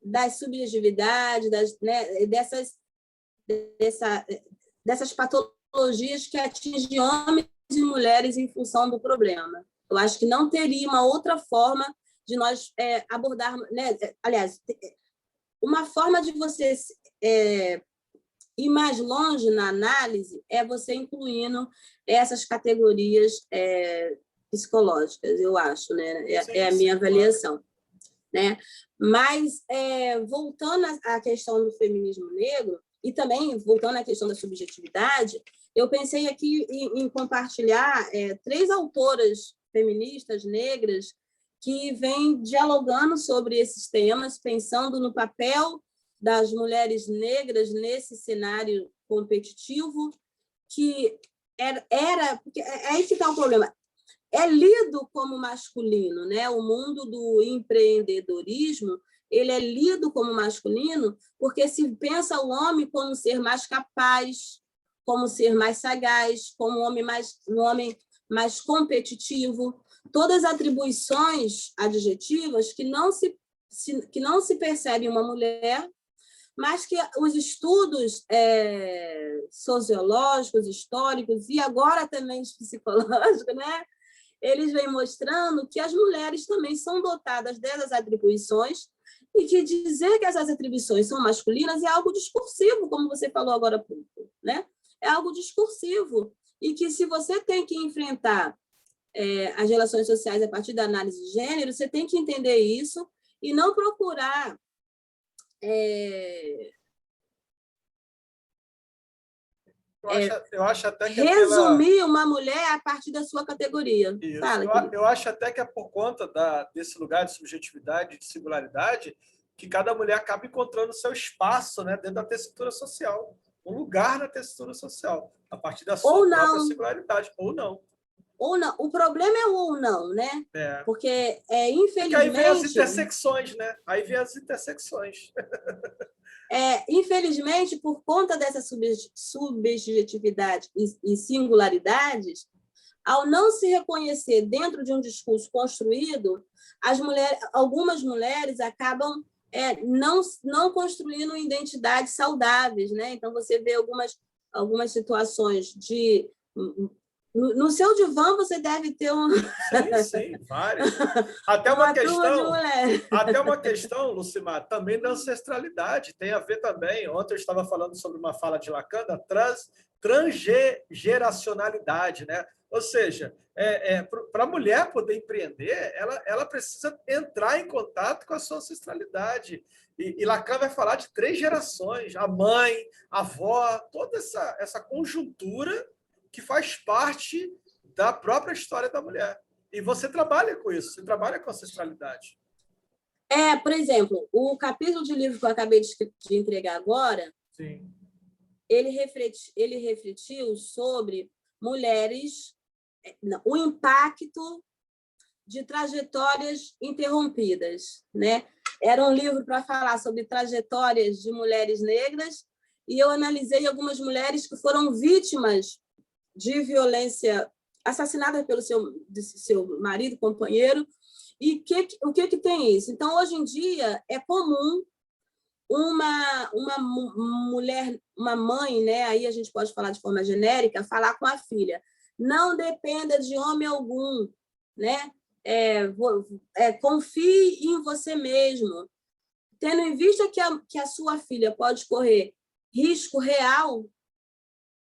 [SPEAKER 2] das subjetividades, dessas patologias que atingem homens e mulheres em função do problema. Eu acho que não teria uma outra forma de nós abordarmos... Né? Aliás, uma forma de você ir mais longe na análise é você incluindo essas categorias psicológicas, eu acho, né? É a minha avaliação. Claro. Né? Mas, voltando à questão do feminismo negro, e também voltando à questão da subjetividade, eu pensei aqui em compartilhar 3 autoras feministas negras que vêm dialogando sobre esses temas, pensando no papel das mulheres negras nesse cenário competitivo, que porque é aí que está o problema. É lido como masculino, né? O mundo do empreendedorismo ele é lido como masculino porque se pensa o homem como ser mais capaz, como ser mais sagaz, como um homem mais competitivo, todas as atribuições adjetivas que não se percebe em uma mulher, mas que os estudos sociológicos, históricos e agora também psicológicos, né? Eles vêm mostrando que as mulheres também são dotadas dessas atribuições e que dizer que essas atribuições são masculinas é algo discursivo, como você falou agora há pouco, né? É algo discursivo e que se você tem que enfrentar as relações sociais a partir da análise de gênero, você tem que entender isso e não procurar
[SPEAKER 1] eu acho até que
[SPEAKER 2] resumir uma mulher a partir da sua categoria. Fala,
[SPEAKER 1] eu acho até que é por conta desse lugar de subjetividade, de singularidade, que cada mulher acaba encontrando o seu espaço, né, dentro da tessitura social, um lugar na tessitura social, a partir da sua própria singularidade, ou não.
[SPEAKER 2] Ou não. O problema é o ou não, né? Porque, infelizmente... Porque
[SPEAKER 1] aí vem as intersecções, né? Aí vem as intersecções.
[SPEAKER 2] Infelizmente, por conta dessa subjetividade e singularidades, ao não se reconhecer dentro de um discurso construído, algumas mulheres acabam não construindo identidades saudáveis, né? Então, você vê algumas situações de No seu divã você deve ter
[SPEAKER 1] Sim, várias. Até
[SPEAKER 2] uma turma de mulheres.
[SPEAKER 1] até uma questão, Lucimar, também da ancestralidade. Tem a ver também. Ontem eu estava falando sobre uma fala de Lacan, da transgeracionalidade, né? Ou seja, para a mulher poder empreender, ela precisa entrar em contato com a sua ancestralidade. E Lacan vai falar de 3 gerações: a mãe, a avó, toda essa conjuntura que faz parte da própria história da mulher. E você trabalha com isso, você trabalha com ancestralidade.
[SPEAKER 2] Por exemplo, o capítulo de livro que eu acabei de entregar agora,
[SPEAKER 1] Sim.
[SPEAKER 2] ele refletiu sobre mulheres, o impacto de trajetórias interrompidas, né? Era um livro para falar sobre trajetórias de mulheres negras e eu analisei algumas mulheres que foram vítimas de violência, assassinadas pelo seu marido, companheiro. E o que tem isso? Então, hoje em dia, é comum uma mulher, uma mãe, né? Aí a gente pode falar de forma genérica, falar com a filha: não dependa de homem algum, né? Confie em você mesmo, tendo em vista que a sua filha pode correr risco real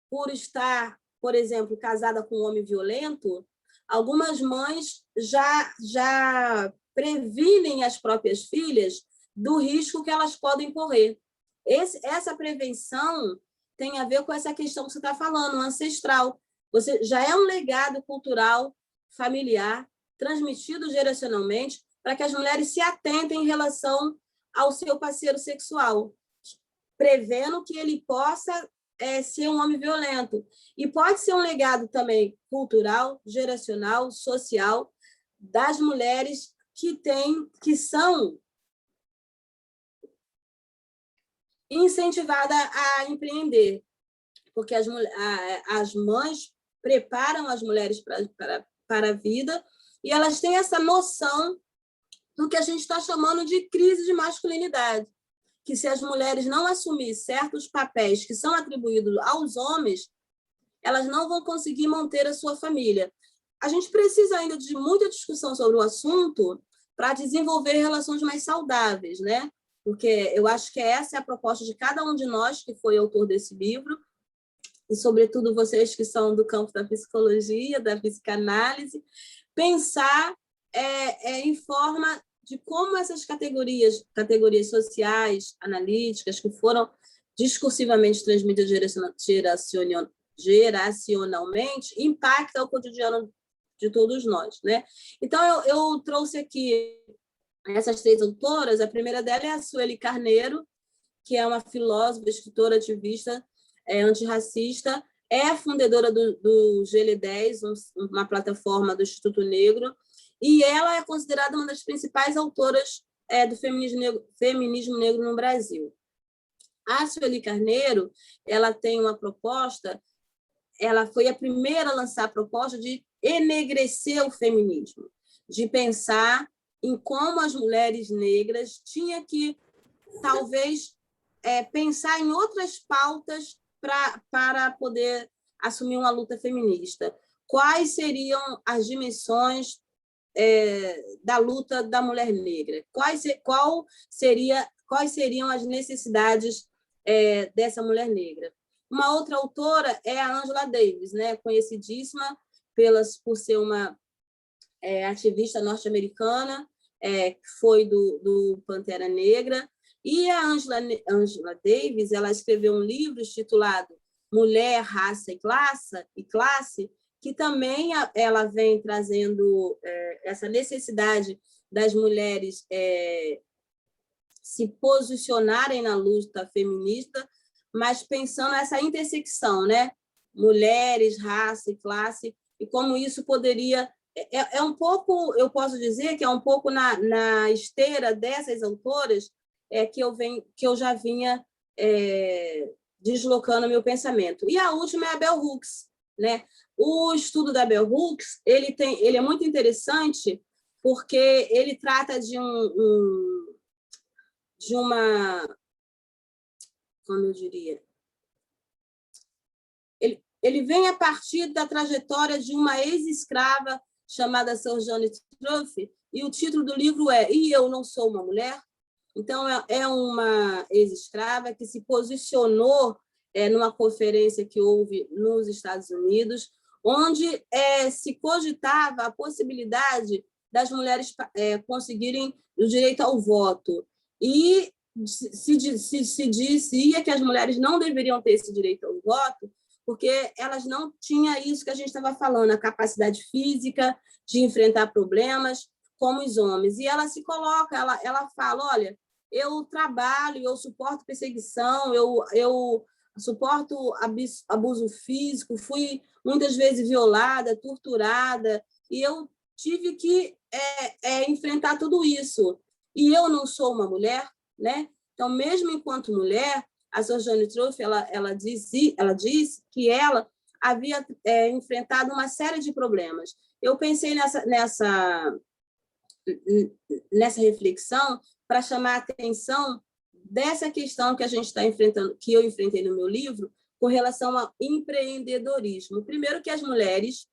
[SPEAKER 2] por estar, por exemplo, casada com um homem violento. Algumas mães já previnem as próprias filhas do risco que elas podem correr. Essa prevenção tem a ver com essa questão que você está falando, ancestral. Você já é um legado cultural, familiar, transmitido geracionalmente, para que as mulheres se atentem em relação ao seu parceiro sexual, prevendo que ele possa ser um homem violento. E pode ser um legado também cultural, geracional, social, das mulheres que são incentivadas a empreender, porque as mães preparam as mulheres para a vida e elas têm essa noção do que a gente está chamando de crise de masculinidade, que se as mulheres não assumirem certos papéis que são atribuídos aos homens, elas não vão conseguir manter a sua família. A gente precisa ainda de muita discussão sobre o assunto para desenvolver relações mais saudáveis, né? Porque eu acho que essa é a proposta de cada um de nós que foi autor desse livro, e sobretudo vocês que são do campo da psicologia, da psicanálise, pensar em forma de como essas categorias sociais, analíticas, que foram discursivamente transmitidas geracionalmente, impactam o cotidiano de todos nós, né? Então, eu trouxe aqui essas 3 autoras. A primeira dela é a Sueli Carneiro, que é uma filósofa, escritora, ativista antirracista, é fundadora do GL10, uma plataforma do Instituto Negro, e ela é considerada uma das principais autoras do feminismo negro no Brasil. A Sueli Carneiro, ela tem uma proposta, ela foi a primeira a lançar a proposta de enegrecer o feminismo, de pensar em como as mulheres negras tinham que, talvez, pensar em outras pautas para poder assumir uma luta feminista. Quais seriam as dimensões da luta da mulher negra? Quais seriam as necessidades dessa mulher negra? Uma outra autora é a Angela Davis, né? Conhecidíssima por ser uma ativista norte-americana, que foi do Pantera Negra. E a Angela Davis, ela escreveu um livro intitulado Mulher, Raça e Classe, que também ela vem trazendo essa necessidade das mulheres se posicionarem na luta feminista, mas pensando nessa intersecção, né? Mulheres, raça e classe, e como isso poderia... um pouco, eu posso dizer que é um pouco na esteira dessas autoras que eu já vinha deslocando meu pensamento. E a última é a Bell Hooks, né? O estudo da Bell Hooks, ele é muito interessante porque ele trata de uma, como eu diria, ele vem a partir da trajetória de uma ex-escrava chamada Sojourner Truth, e o título do livro é E Eu Não Sou uma Mulher? Então, é uma ex-escrava que se posicionou numa conferência que houve nos Estados Unidos, onde se cogitava a possibilidade das mulheres conseguirem o direito ao voto. E se dizia que as mulheres não deveriam ter esse direito ao voto, porque elas não tinham isso que a gente estava falando, a capacidade física de enfrentar problemas como os homens. E ela se coloca, ela fala, olha, eu trabalho, eu suporto perseguição, eu suporto abuso físico, fui muitas vezes violada, torturada, e eu tive que enfrentar tudo isso. E eu não sou uma mulher, né? Então, mesmo enquanto mulher, a Sojourner Truth, ela disse que ela havia enfrentado uma série de problemas. Eu pensei nessa reflexão para chamar a atenção dessa questão que a gente está enfrentando, que eu enfrentei no meu livro, com relação ao empreendedorismo. Primeiro que as mulheres,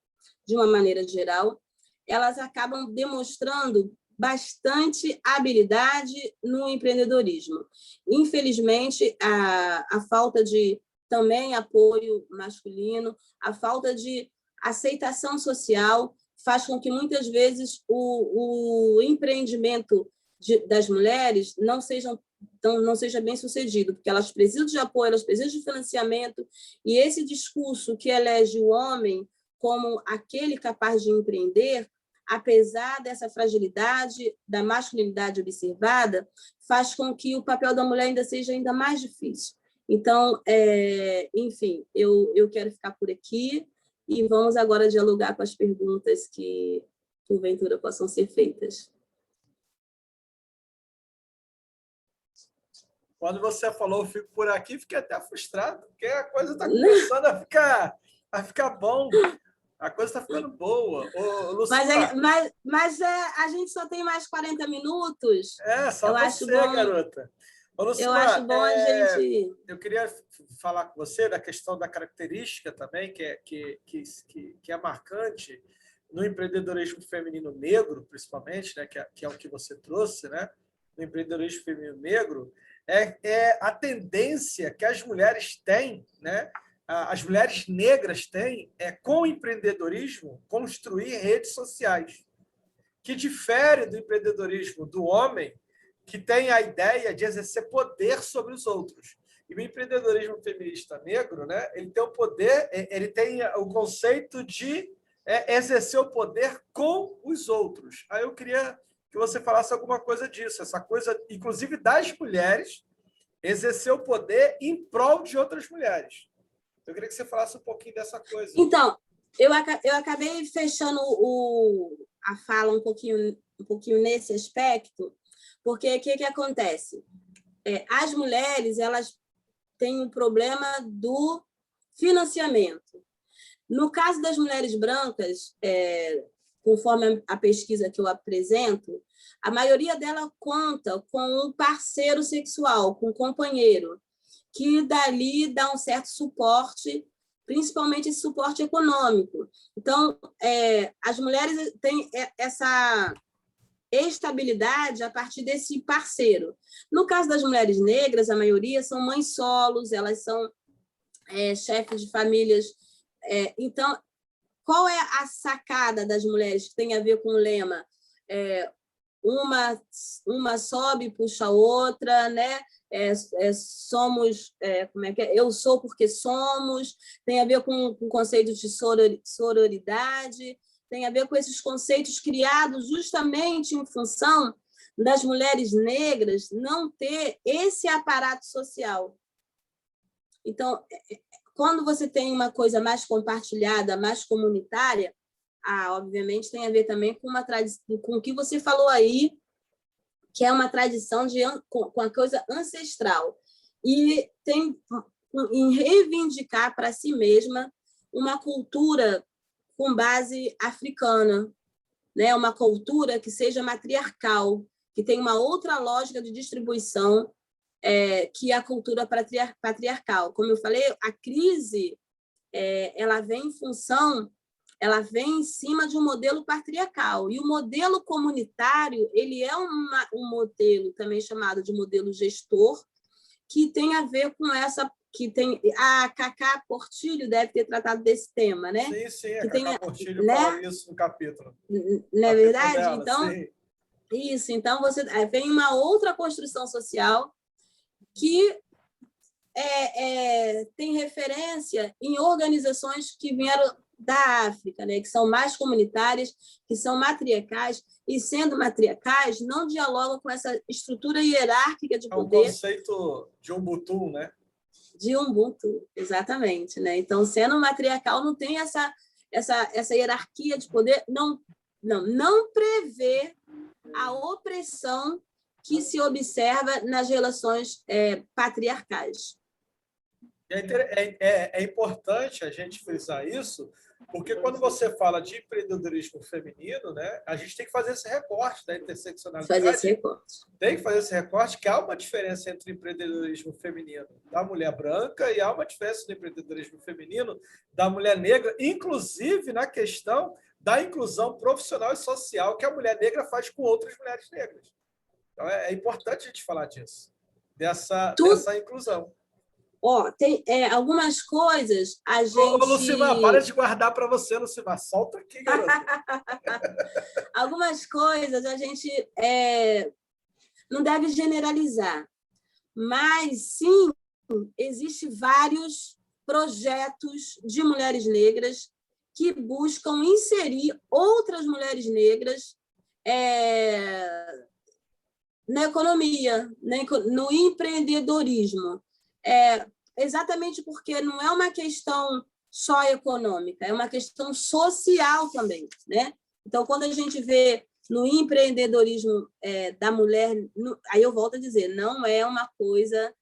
[SPEAKER 2] de uma maneira geral, elas acabam demonstrando bastante habilidade no empreendedorismo. Infelizmente, a falta de também apoio masculino, a falta de aceitação social faz com que muitas vezes o empreendimento das mulheres não seja bem sucedido, porque elas precisam de apoio, elas precisam de financiamento, e esse discurso que elege o homem como aquele capaz de empreender, apesar dessa fragilidade da masculinidade observada, faz com que o papel da mulher ainda seja ainda mais difícil. Então, enfim, eu quero ficar por aqui e vamos agora dialogar com as perguntas que, porventura, possam ser feitas.
[SPEAKER 1] Quando você falou, eu fico por aqui, fiquei até frustrado, porque a coisa está começando a ficar bom. A coisa está ficando boa. Ô, Lucila,
[SPEAKER 2] mas a gente só tem mais 40 minutos.
[SPEAKER 1] Só eu você, garota. Ô, Lucila,
[SPEAKER 2] eu acho bom a gente...
[SPEAKER 1] Eu queria falar com você da questão da característica também, que é marcante no empreendedorismo feminino negro, principalmente, né, que é o que você trouxe, né, no empreendedorismo feminino negro, é a tendência que as mulheres têm, né, as mulheres negras têm, com o empreendedorismo, construir redes sociais, que difere do empreendedorismo do homem, que tem a ideia de exercer poder sobre os outros. E o empreendedorismo feminista negro, né, ele tem o poder, ele tem o conceito de exercer o poder com os outros. Aí eu queria que você falasse alguma coisa disso, essa coisa, inclusive das mulheres, exercer o poder em prol de outras mulheres. Eu queria que você falasse um pouquinho dessa coisa.
[SPEAKER 2] Então, eu acabei fechando a fala um pouquinho nesse aspecto, porque o que acontece? As mulheres elas têm um problema do financiamento. No caso das mulheres brancas, conforme a pesquisa que eu apresento, a maioria dela conta com um parceiro sexual, com um companheiro, que dali dá um certo suporte, principalmente esse suporte econômico. Então, as mulheres têm essa estabilidade a partir desse parceiro. No caso das mulheres negras, a maioria são mães solos, elas são chefes de famílias. Então, qual é a sacada das mulheres que tem a ver com o lema? Uma sobe e puxa a outra, né? Somos, como é que é? Eu sou porque somos, tem a ver com o conceito de sororidade, tem a ver com esses conceitos criados justamente em função das mulheres negras não ter esse aparato social. Então, quando você tem uma coisa mais compartilhada, mais comunitária, obviamente tem a ver também com com o que você falou aí, que é uma tradição com a coisa ancestral. E tem em reivindicar para si mesma uma cultura com base africana, né? Uma cultura que seja matriarcal, que tenha uma outra lógica de distribuição que é a cultura patriarcal. Como eu falei, a crise ela vem em função, ela vem em cima de um modelo patriarcal. E o modelo comunitário, ele é um modelo também chamado de modelo gestor, que tem a ver com essa... que tem a Cacá Portillo deve ter tratado desse tema, né?
[SPEAKER 1] Sim, sim, a
[SPEAKER 2] que
[SPEAKER 1] Cacá
[SPEAKER 2] tem,
[SPEAKER 1] Portillo
[SPEAKER 2] né?
[SPEAKER 1] fala isso no capítulo.
[SPEAKER 2] Não é verdade?
[SPEAKER 1] Dela,
[SPEAKER 2] então,
[SPEAKER 1] sim.
[SPEAKER 2] isso. Então, vem uma outra construção social que tem referência em organizações que vieram da África, né? Que são mais comunitárias, que são matriarcais, e sendo matriarcais, não dialogam com essa estrutura hierárquica de poder.
[SPEAKER 1] É um conceito de Ubuntu, né?
[SPEAKER 2] De Ubuntu, exatamente, né? Então, sendo matriarcal, não tem essa hierarquia de poder, não prevê a opressão que se observa nas relações patriarcais.
[SPEAKER 1] É importante a gente frisar isso, porque quando você fala de empreendedorismo feminino, né, a gente tem que fazer esse recorte da interseccionalidade.
[SPEAKER 2] Fazer esse recorte.
[SPEAKER 1] Tem que fazer esse recorte, que há uma diferença entre o empreendedorismo feminino da mulher branca e há uma diferença no empreendedorismo feminino da mulher negra, inclusive na questão da inclusão profissional e social que a mulher negra faz com outras mulheres negras. Então, é importante a gente falar disso, dessa inclusão.
[SPEAKER 2] Tem algumas coisas a gente...
[SPEAKER 1] Ô, Lucimar, para de guardar para você, Lucimar. Solta aqui, garota.
[SPEAKER 2] Algumas coisas a gente não deve generalizar, mas sim, existem vários projetos de mulheres negras que buscam inserir outras mulheres negras na economia, no empreendedorismo. Exatamente porque não é uma questão só econômica, é uma questão social também, né? Então, quando a gente vê no empreendedorismo da mulher, aí eu volto a dizer, não é uma coisa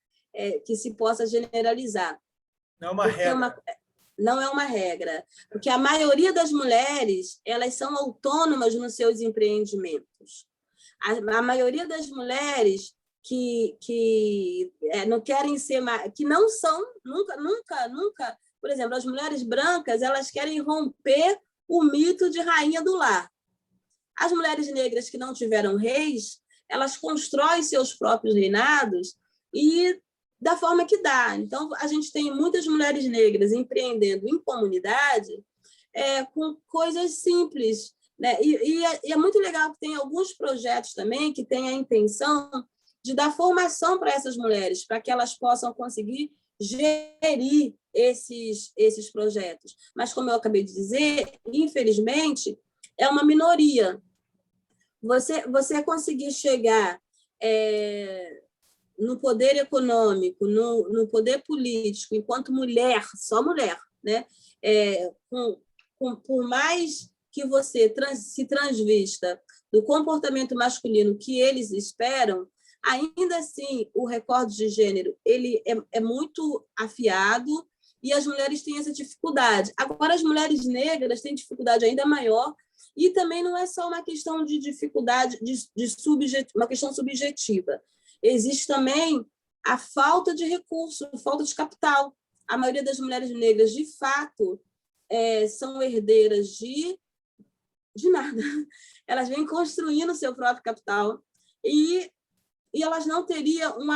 [SPEAKER 2] que se possa generalizar.
[SPEAKER 1] Não é uma regra.
[SPEAKER 2] Não é uma regra, porque a maioria das mulheres, elas são autônomas nos seus empreendimentos. A maioria das mulheres que não querem ser, que não são, nunca, por exemplo, as mulheres brancas, elas querem romper o mito de rainha do lar. As mulheres negras que não tiveram reis, elas constroem seus próprios reinados e da forma que dá. Então, a gente tem muitas mulheres negras empreendendo em comunidade com coisas simples, né? E é muito legal que tem alguns projetos também que têm a intenção de dar formação para essas mulheres, para que elas possam conseguir gerir esses projetos. Mas, como eu acabei de dizer, infelizmente, é uma minoria. Você conseguir chegar no poder econômico, no poder político, enquanto mulher, só mulher, né? Por mais que você se transvista do comportamento masculino que eles esperam, ainda assim, o recorte de gênero ele é muito afiado e as mulheres têm essa dificuldade. Agora, as mulheres negras têm dificuldade ainda maior e também não é só uma questão de dificuldade, uma questão subjetiva. Existe também a falta de recurso, a falta de capital. A maioria das mulheres negras, de fato, são herdeiras de nada. Elas vêm construindo o seu próprio capital e elas não teriam um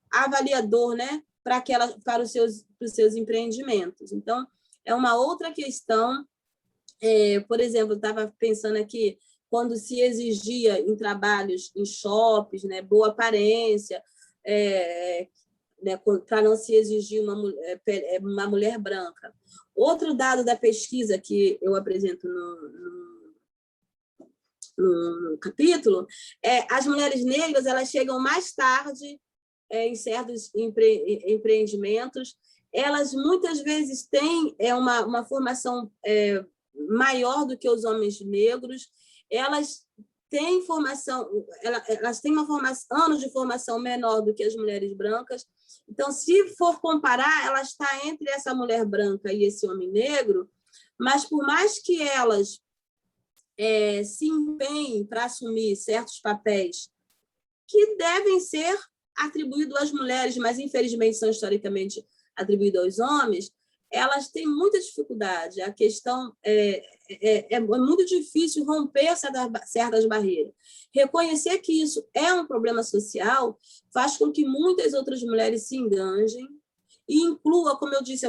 [SPEAKER 2] avaliador, né, para os seus empreendimentos. Então, é uma outra questão. Por exemplo, eu estava pensando aqui, quando se exigia em trabalhos em shoppings, né, boa aparência, né, para não se exigir uma mulher branca. Outro dado da pesquisa que eu apresento no capítulo as mulheres negras elas chegam mais tarde em certos empreendimentos. Elas muitas vezes têm uma formação maior do que os homens negros. Elas têm anos de formação menor do que as mulheres brancas. Então, se for comparar, ela está entre essa mulher branca e esse homem negro, mas por mais que elas se empenhem para assumir certos papéis que devem ser atribuídos às mulheres, mas infelizmente são historicamente atribuído aos homens, elas têm muita dificuldade. A questão é muito difícil romper certas barreiras. Reconhecer que isso é um problema social faz com que muitas outras mulheres se enganjem e inclua, como eu disse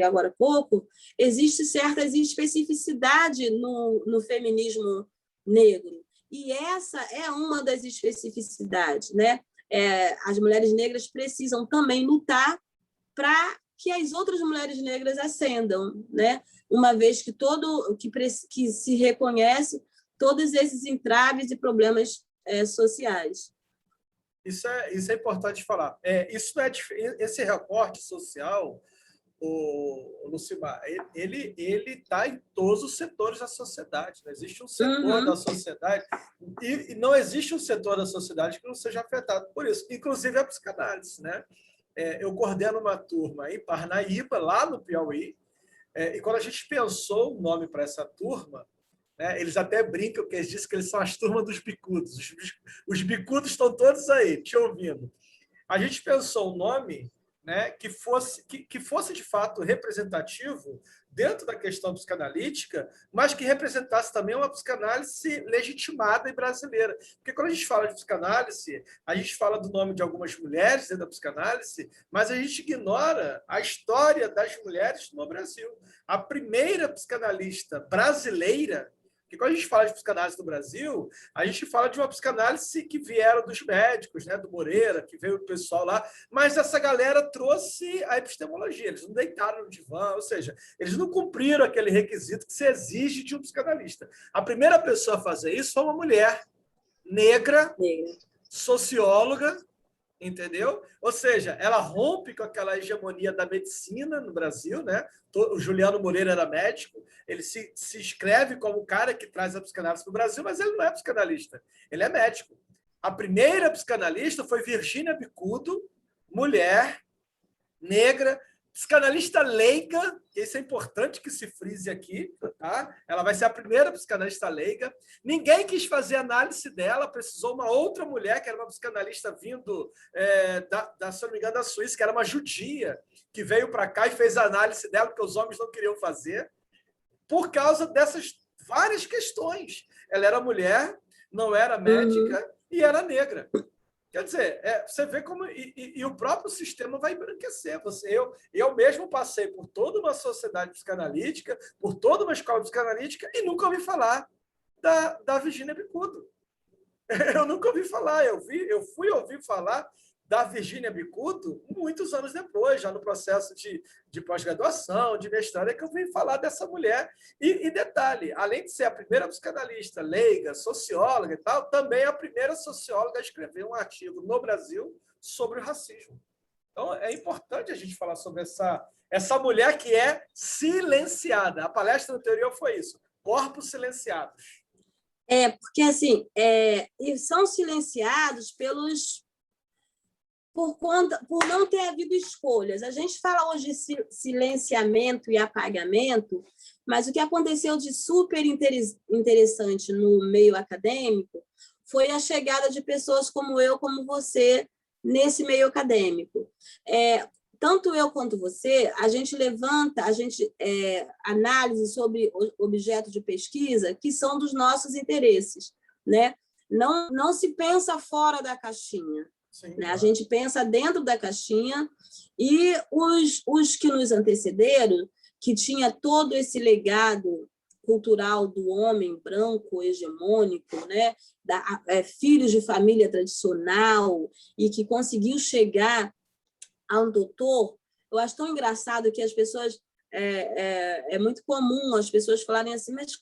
[SPEAKER 2] agora há pouco, existe certas especificidades no feminismo negro. E essa é uma das especificidades, né? As mulheres negras precisam também lutar para que as outras mulheres negras ascendam, né? Uma vez que se reconhece todos esses entraves e problemas sociais.
[SPEAKER 1] Isso é importante falar. Esse recorte social, o Lucimar, ele está em todos os setores da sociedade. Não existe um setor da sociedade e não existe um setor da sociedade que não seja afetado por isso, inclusive a psicanálise, né? Eu coordeno uma turma em Parnaíba, lá no Piauí, e quando a gente pensou o nome para essa turma, né, eles até brincam que eles dizem que eles são as turmas dos bicudos. Os bicudos estão todos aí, te ouvindo. A gente pensou um nome, né, que fosse de fato representativo dentro da questão psicanalítica, mas que representasse também uma psicanálise legitimada e brasileira. Porque quando a gente fala de psicanálise, a gente fala do nome de algumas mulheres dentro da psicanálise, mas a gente ignora a história das mulheres no Brasil. A primeira psicanalista brasileira, porque quando a gente fala de psicanálise no Brasil, a gente fala de uma psicanálise que vieram dos médicos, né, do Moreira, que veio o pessoal lá, mas essa galera trouxe a epistemologia, eles não deitaram no divã, ou seja, eles não cumpriram aquele requisito que se exige de um psicanalista. A primeira pessoa a fazer isso foi uma mulher negra, socióloga, entendeu? Ou seja, ela rompe com aquela hegemonia da medicina no Brasil, né? O Juliano Moreira era médico, ele se escreve como o cara que traz a psicanálise para o Brasil, mas ele não é psicanalista, ele é médico. A primeira psicanalista foi Virgínia Bicudo, mulher, negra, psicanalista leiga, isso é importante que se frise aqui, tá? Ela vai ser a primeira psicanalista leiga. Ninguém quis fazer análise dela, precisou uma outra mulher, que era uma psicanalista vindo, se não me engano, da Suíça, que era uma judia, que veio para cá e fez a análise dela, porque os homens não queriam fazer, por causa dessas várias questões. Ela era mulher, não era médica e era negra. Quer dizer, você vê como... E o próprio sistema vai embranquecer. Eu mesmo passei por toda uma sociedade psicanalítica, por toda uma escola psicanalítica, e nunca ouvi falar da Virgínia Bicudo. Eu nunca ouvi falar. Eu fui ouvir falar da Virgínia Bicudo muitos anos depois, já no processo de pós-graduação, de mestrado, é que eu vim falar dessa mulher. E detalhe, além de ser a primeira psicanalista leiga, socióloga e tal, também é a primeira socióloga a escrever um artigo no Brasil sobre o racismo. Então, é importante a gente falar sobre essa mulher que é silenciada. A palestra anterior foi isso, corpos silenciados.
[SPEAKER 2] Porque, assim, são silenciados por não ter havido escolhas. A gente fala hoje de silenciamento e apagamento, mas o que aconteceu de super interessante no meio acadêmico foi a chegada de pessoas como eu, como você, nesse meio acadêmico. Tanto eu quanto você, a gente análise sobre objetos de pesquisa que são dos nossos interesses, né? Não se pensa fora da caixinha.
[SPEAKER 1] Sim,
[SPEAKER 2] né? A gente pensa dentro da caixinha e os que nos antecederam, que tinha todo esse legado cultural do homem branco hegemônico, né? Filhos de família tradicional e que conseguiu chegar a um doutor. Eu acho tão engraçado que as pessoas... É muito comum as pessoas falarem assim, mas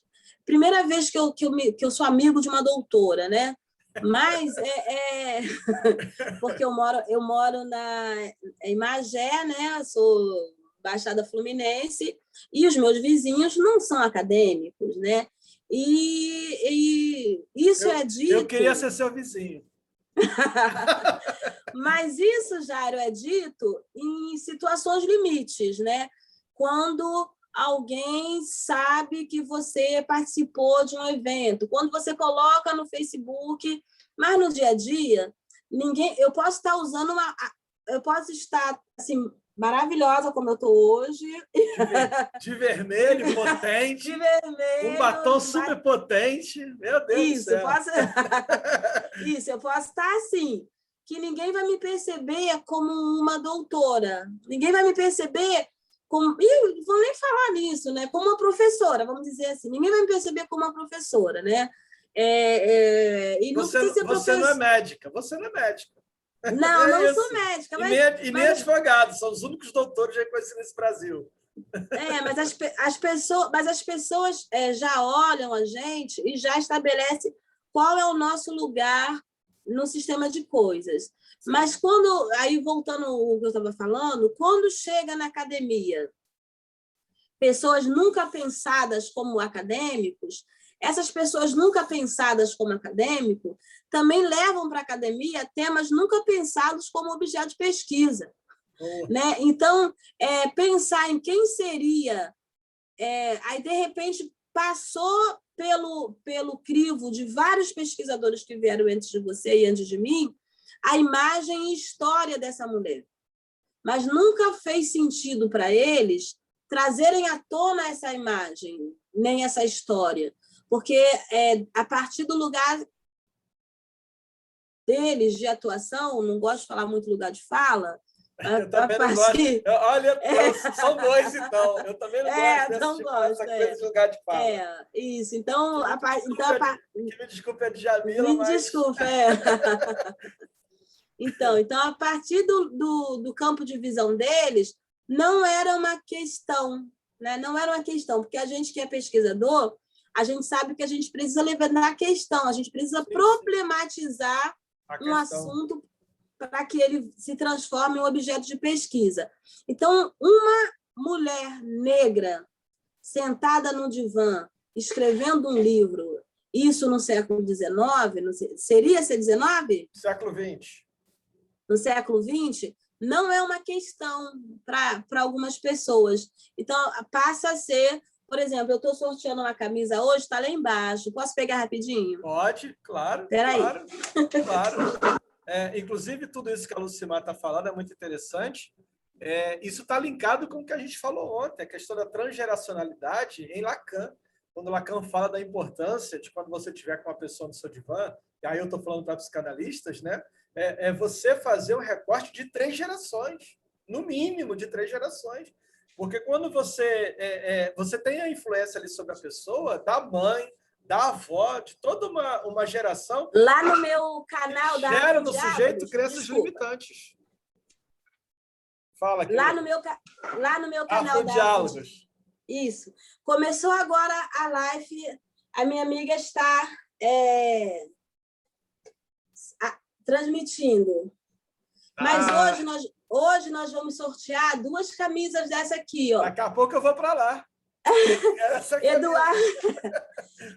[SPEAKER 2] primeira vez que eu sou amigo de uma doutora, né? Mas porque eu moro em Magé, né? Sou Baixada Fluminense, e os meus vizinhos não são acadêmicos, né? E isso é dito...
[SPEAKER 1] Eu queria ser seu vizinho.
[SPEAKER 2] Mas isso, Jairo, é dito em situações limites, né? Quando alguém sabe que você participou de um evento, quando você coloca no Facebook, mas no dia a dia, eu posso estar usando eu posso estar assim, maravilhosa como eu estou hoje.
[SPEAKER 1] De vermelho, potente.
[SPEAKER 2] De vermelho.
[SPEAKER 1] Um batom super potente. Meu Deus do céu.
[SPEAKER 2] Isso, eu posso estar assim, que ninguém vai me perceber como uma doutora. Ninguém vai me perceber como... Ih, vou nem falar nisso, né? Como uma professora, vamos dizer assim. Ninguém vai me perceber como uma professora, né? E não
[SPEAKER 1] Você,
[SPEAKER 2] precisa ser
[SPEAKER 1] você não é médica. Você não é médica.
[SPEAKER 2] Não, não sou médica.
[SPEAKER 1] E nem advogado. São os únicos doutores reconhecidos nesse Brasil.
[SPEAKER 2] Mas as pessoas já olham a gente e já estabelecem qual é o nosso lugar no sistema de coisas. Sim. Mas quando, aí voltando ao que eu estava falando, quando chega na academia, pessoas nunca pensadas como acadêmicos, essas pessoas nunca pensadas como acadêmico também levam para a academia temas nunca pensados como objeto de pesquisa. Né? Então, pensar em quem seria, aí, de repente, passou pelo crivo de vários pesquisadores que vieram antes de você e antes de mim, a imagem e história dessa mulher. Mas nunca fez sentido para eles trazerem à tona essa imagem, nem essa história, porque a partir do lugar deles de atuação, não gosto de falar muito lugar de fala,
[SPEAKER 1] eu também não gosto. Olha, são dois, então. Eu também não gosto dessa coisa de lugar de fala.
[SPEAKER 2] Isso. Então,
[SPEAKER 1] que me desculpe a Djamila,
[SPEAKER 2] me desculpe, Então, a partir do campo de visão deles, não era uma questão, né? Não era uma questão, porque a gente que é pesquisador, a gente sabe que a gente precisa levantar a questão, a gente precisa problematizar um assunto para que ele se transforme em um objeto de pesquisa. Então, uma mulher negra sentada no divã, escrevendo um livro, isso no século XIX, seria ser XIX?
[SPEAKER 1] Século XX.
[SPEAKER 2] No século XX, não é uma questão para algumas pessoas. Então, passa a ser... Por exemplo, eu estou sorteando uma camisa hoje, está lá embaixo. Posso pegar rapidinho?
[SPEAKER 1] Pode, claro.
[SPEAKER 2] Espera aí.
[SPEAKER 1] Claro. Inclusive, tudo isso que a Lucimar está falando é muito interessante. Isso está linkado com o que a gente falou ontem, a questão da transgeracionalidade em Lacan. Quando Lacan fala da importância de quando você estiver com uma pessoa no seu divã, e aí eu estou falando para psicanalistas, né? Você fazer um recorte de 3 gerações, no mínimo de 3 gerações. Porque quando você tem a influência ali sobre a pessoa, da mãe, da avó, de toda uma geração...
[SPEAKER 2] Lá no meu canal da
[SPEAKER 1] gera no sujeito crenças limitantes. Fala aqui.
[SPEAKER 2] Lá no meu canal da
[SPEAKER 1] Diálogos.
[SPEAKER 2] Isso. Começou agora a live, a minha amiga está transmitindo. Mas hoje nós vamos sortear 2 camisas dessa aqui, ó.
[SPEAKER 1] Daqui a pouco eu vou para lá.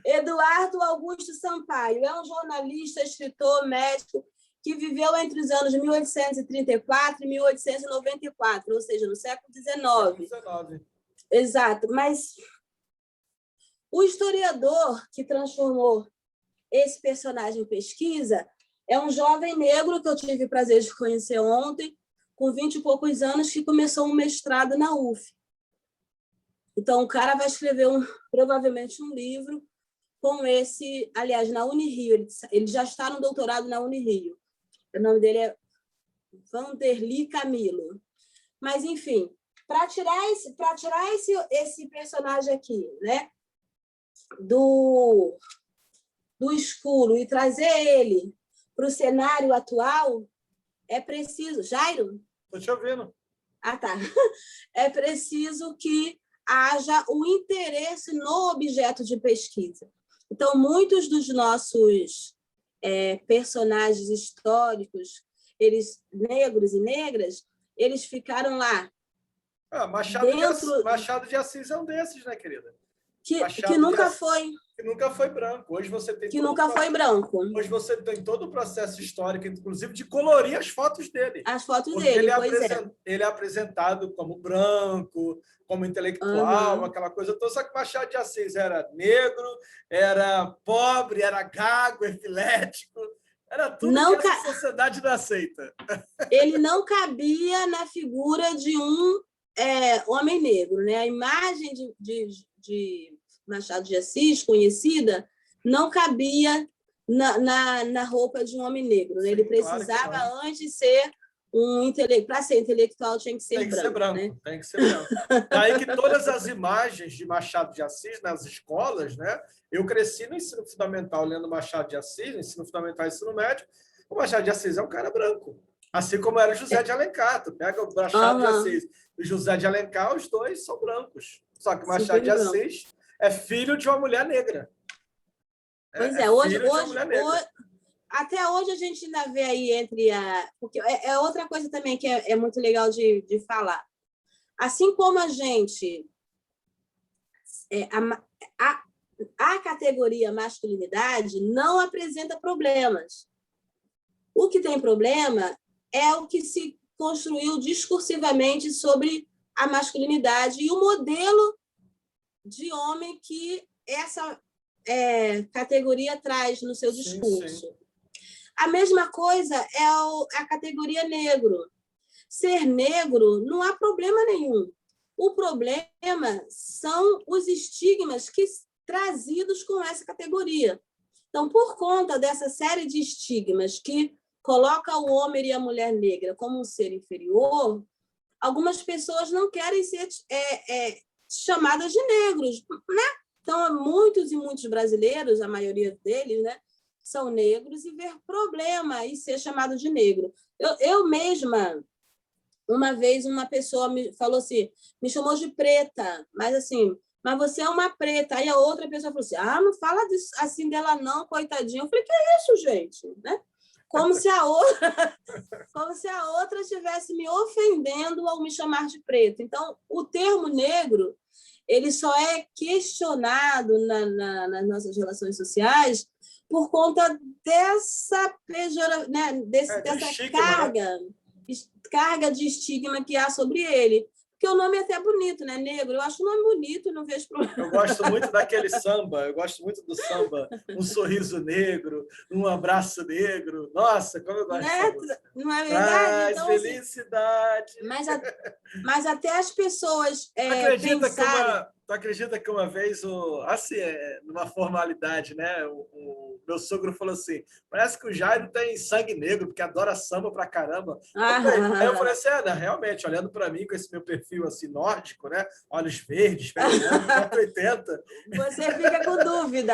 [SPEAKER 2] Eduardo Augusto Sampaio é um jornalista, escritor, médico que viveu entre os anos de 1834 e 1894, ou seja, no século XIX. Exato. Mas o historiador que transformou esse personagem em pesquisa é um jovem negro que eu tive o prazer de conhecer ontem, com 20 e poucos anos, que começou um mestrado na UF. Então, o cara vai escrever provavelmente um livro com esse, aliás, na Unirio. Ele já está no doutorado na Unirio. O nome dele é Vanderly Camilo. Mas, enfim, para tirar esse personagem aqui, né, do escuro e trazer ele para o cenário atual, é preciso... Jairo?
[SPEAKER 1] Estou te ouvindo.
[SPEAKER 2] Ah, tá. É preciso que haja um interesse no objeto de pesquisa. Então, muitos dos nossos personagens históricos, eles negros e negras, eles ficaram lá.
[SPEAKER 1] Machado de Assis é um desses, né, querida?
[SPEAKER 2] Que nunca foi.
[SPEAKER 1] Que nunca foi branco. Hoje você tem
[SPEAKER 2] foi branco.
[SPEAKER 1] Hoje você tem todo o processo histórico, inclusive, de colorir as fotos dele.
[SPEAKER 2] As fotos dele,
[SPEAKER 1] ele é apresentado como branco, como intelectual, aquela coisa toda. Só que Machado de Assis era negro, era pobre, era gago, epilético. Era tudo que essa sociedade não aceita.
[SPEAKER 2] Ele não cabia na figura de um homem negro, né? A imagem de Machado de Assis, conhecida, não cabia na roupa de um homem negro. Né? Ele precisava, claro, antes ser para ser intelectual, tinha que ser branco. Né?
[SPEAKER 1] Tem que ser branco. Daí que todas as imagens de Machado de Assis nas escolas, né? Eu cresci no ensino fundamental lendo Machado de Assis, no ensino fundamental e ensino médio. O Machado de Assis é um cara branco. Assim como era o José de Alencar. Tu pega o Machado de Assis e o José de Alencar, os dois são brancos. Só que o Machado de Assis é filho de uma mulher negra.
[SPEAKER 2] Pois é, hoje, até hoje a gente ainda vê aí entre a... Porque é outra coisa também que é muito legal de falar. Assim como a gente... A categoria masculinidade não apresenta problemas. O que tem problema é o que se construiu discursivamente sobre a masculinidade e o modelo de homem que essa categoria traz no seu discurso. Sim. A mesma coisa é a categoria negro. Ser negro não há problema nenhum. O problema são os estigmas trazidos com essa categoria. Então, por conta dessa série de estigmas que coloca o homem e a mulher negra como um ser inferior, algumas pessoas não querem ser chamadas de negros, né? Então, muitos e muitos brasileiros, a maioria deles, né, são negros e ver problema em ser chamado de negro. Eu mesma, uma vez, uma pessoa me falou assim, me chamou de preta, mas assim, mas você é uma preta. Aí a outra pessoa falou assim, não fala assim dela não, coitadinha. Eu falei, que é isso, gente? Né? Como se a outra estivesse me ofendendo ao me chamar de preto. Então, o termo negro, ele só é questionado nas nossas relações sociais por conta dessa né? dessa estigma, carga de estigma que há sobre ele. Porque o nome é até bonito, né? Negro. Eu acho o nome bonito, não vejo problema.
[SPEAKER 1] Eu gosto muito daquele samba, eu gosto muito do samba. Um sorriso negro, um abraço negro. Nossa, como eu gosto disso.
[SPEAKER 2] Não é verdade?
[SPEAKER 1] Traz
[SPEAKER 2] então,
[SPEAKER 1] felicidade.
[SPEAKER 2] Assim, mas até as pessoas
[SPEAKER 1] Tu acredita que uma vez, assim, numa formalidade, né? O meu sogro falou assim, parece que o Jairo tem sangue negro, porque adora samba pra caramba. Aí eu falei assim, realmente, olhando para mim com esse meu perfil assim, nórdico, né? Olhos verdes, pelo 1,80 m.
[SPEAKER 2] Você fica com dúvida.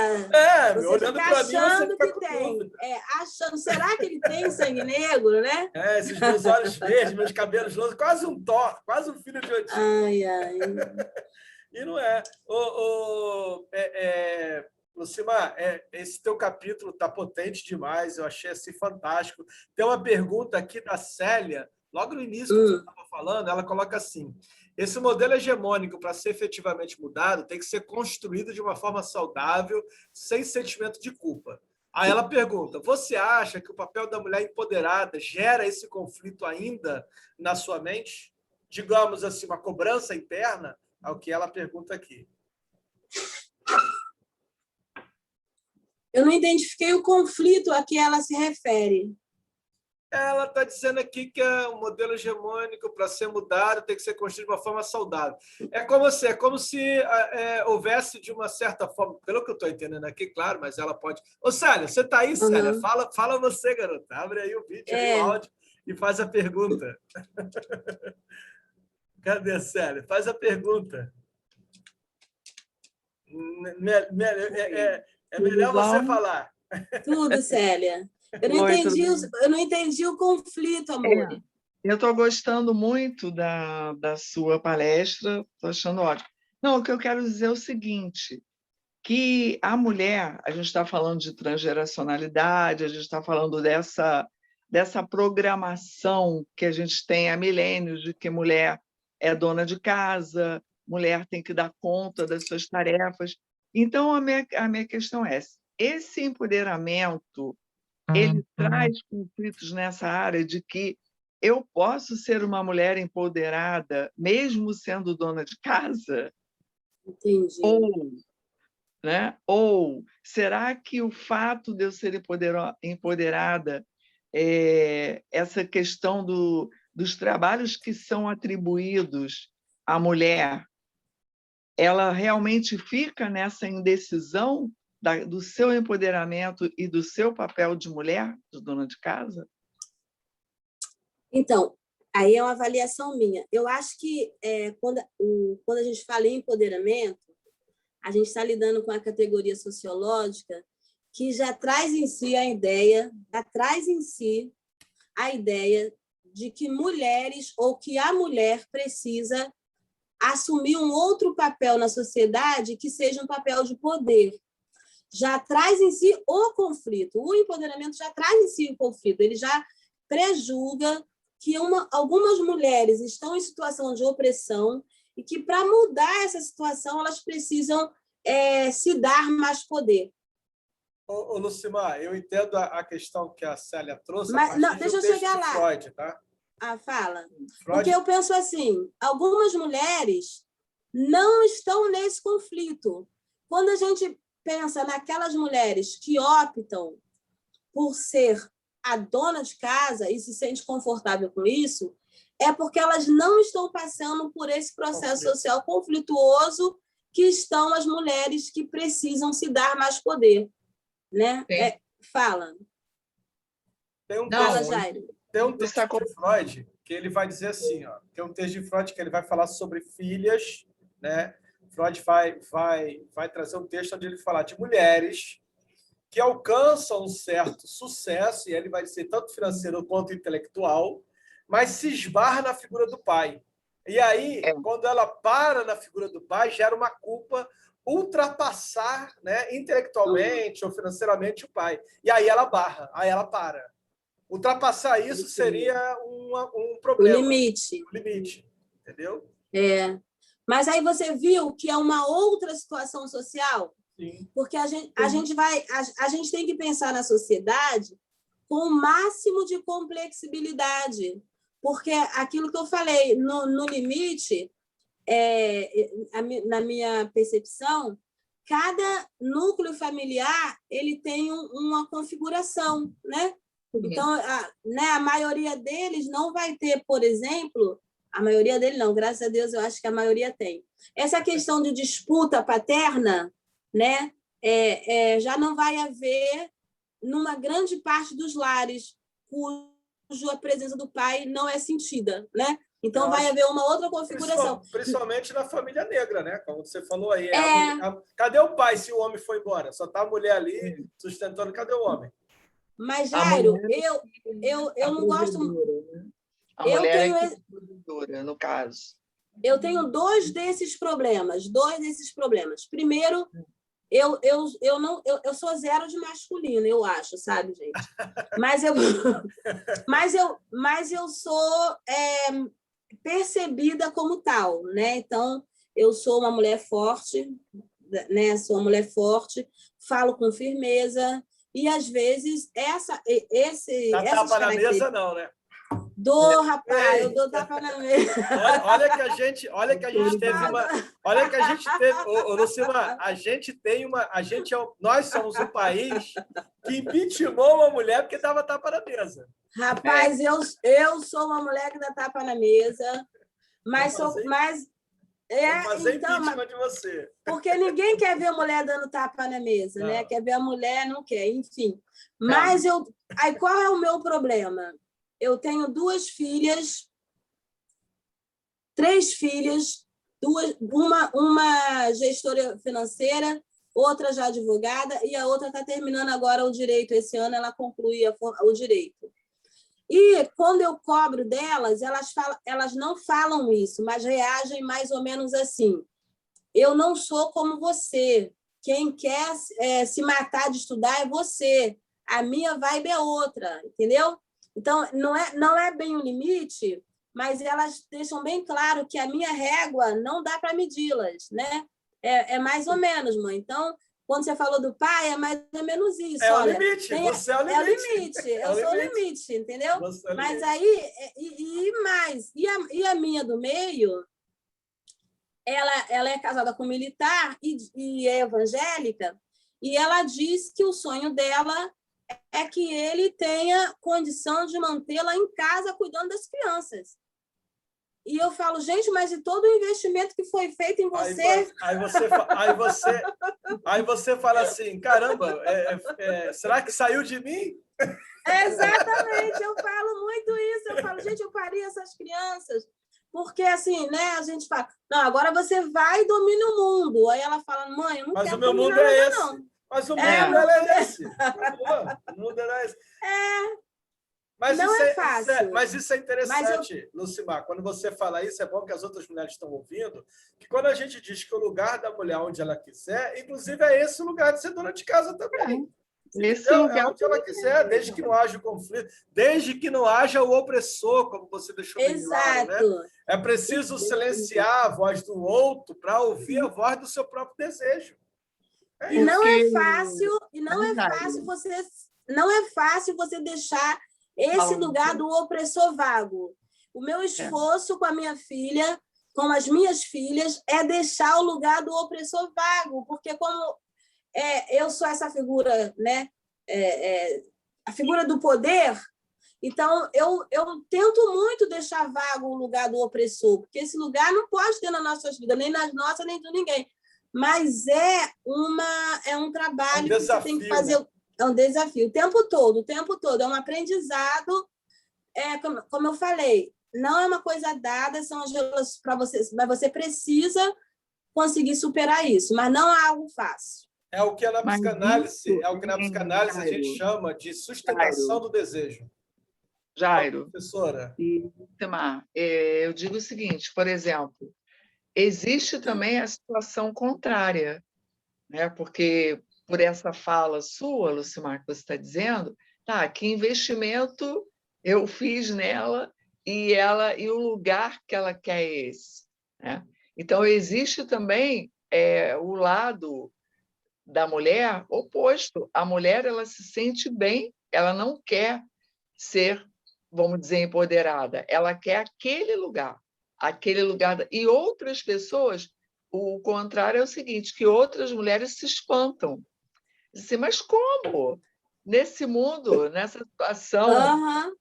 [SPEAKER 2] Você
[SPEAKER 1] olhando para mim, você fica com
[SPEAKER 2] tem.
[SPEAKER 1] dúvida.
[SPEAKER 2] Achando, será que ele tem sangue negro, né?
[SPEAKER 1] Esses meus olhos verdes, meus cabelos longos, quase um filho de Odin.
[SPEAKER 2] Ai.
[SPEAKER 1] E não é. Lucimar, esse teu capítulo está potente demais, eu achei assim fantástico. Tem uma pergunta aqui da Célia, logo no início que você estava falando, ela coloca assim, esse modelo hegemônico, para ser efetivamente mudado, tem que ser construído de uma forma saudável, sem sentimento de culpa. Aí ela pergunta, você acha que o papel da mulher empoderada gera esse conflito ainda na sua mente? Digamos assim, uma cobrança interna? Ao que ela pergunta aqui.
[SPEAKER 2] Eu não identifiquei o conflito a que ela se refere.
[SPEAKER 1] Ela está dizendo aqui que o modelo hegemônico, para ser mudado, tem que ser construído de uma forma saudável. É como se houvesse, de uma certa forma, pelo que eu estou entendendo aqui, claro, mas ela pode... Ô, Célia, você está aí, Célia? Fala você, garota. Abre aí o vídeo, o áudio e faz a pergunta. Cadê a Célia? Faz a pergunta. É melhor você falar.
[SPEAKER 2] Tudo, Célia. Eu não entendi o conflito, amor.
[SPEAKER 3] Eu estou gostando muito da sua palestra, estou achando ótimo. Não, o que eu quero dizer é o seguinte, que a mulher, a gente está falando de transgeracionalidade, a gente está falando dessa programação que a gente tem há milênios de que mulher é dona de casa, mulher tem que dar conta das suas tarefas. Então, a minha questão é, esse empoderamento, ele traz conflitos nessa área de que eu posso ser uma mulher empoderada mesmo sendo dona de casa?
[SPEAKER 2] Entendi.
[SPEAKER 3] Ou né? Ou será que o fato de eu ser empoderada, essa questão dos trabalhos que são atribuídos à mulher, ela realmente fica nessa indecisão do seu empoderamento e do seu papel de mulher, de dona de casa?
[SPEAKER 2] Então, aí é uma avaliação minha. Eu acho que quando a gente fala em empoderamento, a gente está lidando com a categoria sociológica que já traz em si a ideia, de que mulheres ou que a mulher precisa assumir um outro papel na sociedade que seja um papel de poder. Já traz em si o conflito. O empoderamento já traz em si o conflito. Ele já prejulga que algumas mulheres estão em situação de opressão e que, para mudar essa situação, elas precisam se dar mais poder.
[SPEAKER 1] Ô, Lucimar, eu entendo a questão que a Célia trouxe.
[SPEAKER 2] Mas não, deixa eu chegar lá.
[SPEAKER 1] Freud, tá?
[SPEAKER 2] Fala.
[SPEAKER 1] Freud...
[SPEAKER 2] Porque eu penso assim, algumas mulheres não estão nesse conflito. Quando a gente pensa naquelas mulheres que optam por ser a dona de casa e se sente confortável com isso, é porque elas não estão passando por esse processo social conflituoso que estão as mulheres que precisam se dar mais poder, né? Fala.
[SPEAKER 1] Fala, Jairo. Tem um texto de Freud que ele vai dizer assim, ó, tem um texto de Freud que ele vai falar sobre filhas, né? Freud vai trazer um texto onde ele fala de mulheres que alcançam um certo sucesso, e ele vai dizer tanto financeiro quanto intelectual, mas se esbarra na figura do pai. E aí, quando ela para na figura do pai, gera uma culpa ultrapassar, né, intelectualmente ou financeiramente o pai. E aí ela barra, aí ela para. Ultrapassar isso seria um problema.
[SPEAKER 2] O limite.
[SPEAKER 1] O limite, entendeu?
[SPEAKER 2] Mas aí você viu que é uma outra situação social?
[SPEAKER 1] Sim.
[SPEAKER 2] Porque a gente tem que pensar na sociedade com o máximo de complexibilidade. Porque aquilo que eu falei, no limite, na minha percepção, cada núcleo familiar ele tem uma configuração, né? Então, a maioria deles não vai ter, por exemplo, a maioria deles não, graças a Deus eu acho que a maioria tem. Essa questão de disputa paterna, né? Já não vai haver numa grande parte dos lares cuja presença do pai não é sentida, né? Então, vai haver uma outra configuração.
[SPEAKER 1] Principalmente na família negra, né? Como você falou aí. Cadê o pai se o homem foi embora? Só está a mulher ali sustentando. Cadê o homem?
[SPEAKER 2] Mas, Jairo, eu não gosto...
[SPEAKER 3] A mulher é produtora, no caso.
[SPEAKER 2] Eu tenho dois desses problemas. Primeiro, eu sou zero de masculino, eu acho, sabe, gente? Mas eu sou percebida como tal, né? Então, eu sou uma mulher forte, né? Sou uma mulher forte, falo com firmeza e às vezes
[SPEAKER 1] Dá tapa na mesa não, né?
[SPEAKER 2] Dou, rapaz, eu dou tapa na mesa.
[SPEAKER 1] Olha que a gente teve uma... Olha que a gente teve... Lucimar, nós somos um país que impeachmentou uma mulher porque dava tapa na mesa.
[SPEAKER 2] Rapaz, eu sou uma mulher que dá tapa na mesa, mas
[SPEAKER 1] então, impeachment de você.
[SPEAKER 2] Porque ninguém quer ver a mulher dando tapa na mesa, né? Quer ver a mulher, não quer, enfim. Mas aí qual é o meu problema? Eu tenho três filhas, uma gestora financeira, outra já advogada, e a outra está terminando agora o direito. Esse ano ela conclui o direito. E quando eu cobro delas, elas não falam isso, mas reagem mais ou menos assim. Eu não sou como você. Quem quer se matar de estudar é você. A minha vibe é outra, entendeu? Então, não é bem um limite, mas elas deixam bem claro que a minha régua não dá para medi-las, né? É mais ou menos, mãe. Então, quando você falou do pai, é mais ou menos isso.
[SPEAKER 1] Olha, o limite, você é o limite.
[SPEAKER 2] É o limite, eu sou o limite, entendeu? Mas aí, e a minha do meio, ela é casada com um militar e é evangélica, e ela diz que o sonho dela é que ele tenha condição de mantê-la em casa cuidando das crianças. E eu falo, gente, mas de todo o investimento que foi feito em você...
[SPEAKER 1] Aí você fala assim, caramba, será que saiu de mim?
[SPEAKER 2] Exatamente, eu falo muito isso. Eu falo, gente, eu parei essas crianças. Porque, assim, né, a gente fala, não, agora você vai e domina o mundo. Aí ela fala, mãe, eu não quero dominar nada, não.
[SPEAKER 1] Mas o mundo é esse. O mundo é esse. Mas
[SPEAKER 2] não
[SPEAKER 1] isso
[SPEAKER 2] é fácil.
[SPEAKER 1] Mas isso é interessante, Lucimar. Quando você fala isso, é bom que as outras mulheres estão ouvindo, que quando a gente diz que o lugar da mulher onde ela quiser, inclusive é esse o lugar de ser dona de casa também.
[SPEAKER 3] Esse lugar
[SPEAKER 1] é onde ela quiser, desde que não haja o conflito, desde que não haja o opressor, como você deixou bem claro, né? É preciso silenciar a voz do outro para ouvir a voz do seu próprio desejo.
[SPEAKER 2] E não é fácil, não é fácil você deixar esse lugar do opressor vago. O meu esforço com a minha filha, com as minhas filhas, é deixar o lugar do opressor vago, porque como eu sou essa figura, né? A figura do poder, então eu tento muito deixar vago o lugar do opressor, porque esse lugar não pode ter nas nossas vidas, nem nas nossas, nem de ninguém. Mas é um trabalho que você tem que fazer... Né? É um desafio o tempo todo, é um aprendizado. Como eu falei, não é uma coisa dada, são as relações para você, mas você precisa conseguir superar isso, mas não é algo fácil.
[SPEAKER 1] É o que na psicanálise a gente chama de sustentação do desejo.
[SPEAKER 3] Jairo,
[SPEAKER 1] professora.
[SPEAKER 3] E Tamar, eu digo o seguinte, por exemplo, existe também a situação contrária, né? Porque por essa fala sua, Lucimar, que você está dizendo, que investimento eu fiz nela e o lugar que ela quer é esse, né? Então, existe também o lado da mulher oposto. A mulher ela se sente bem, ela não quer ser, vamos dizer, empoderada, ela quer aquele lugar. E outras pessoas, o contrário é o seguinte, que outras mulheres se espantam. Dizem, mas como? Nesse mundo, nessa situação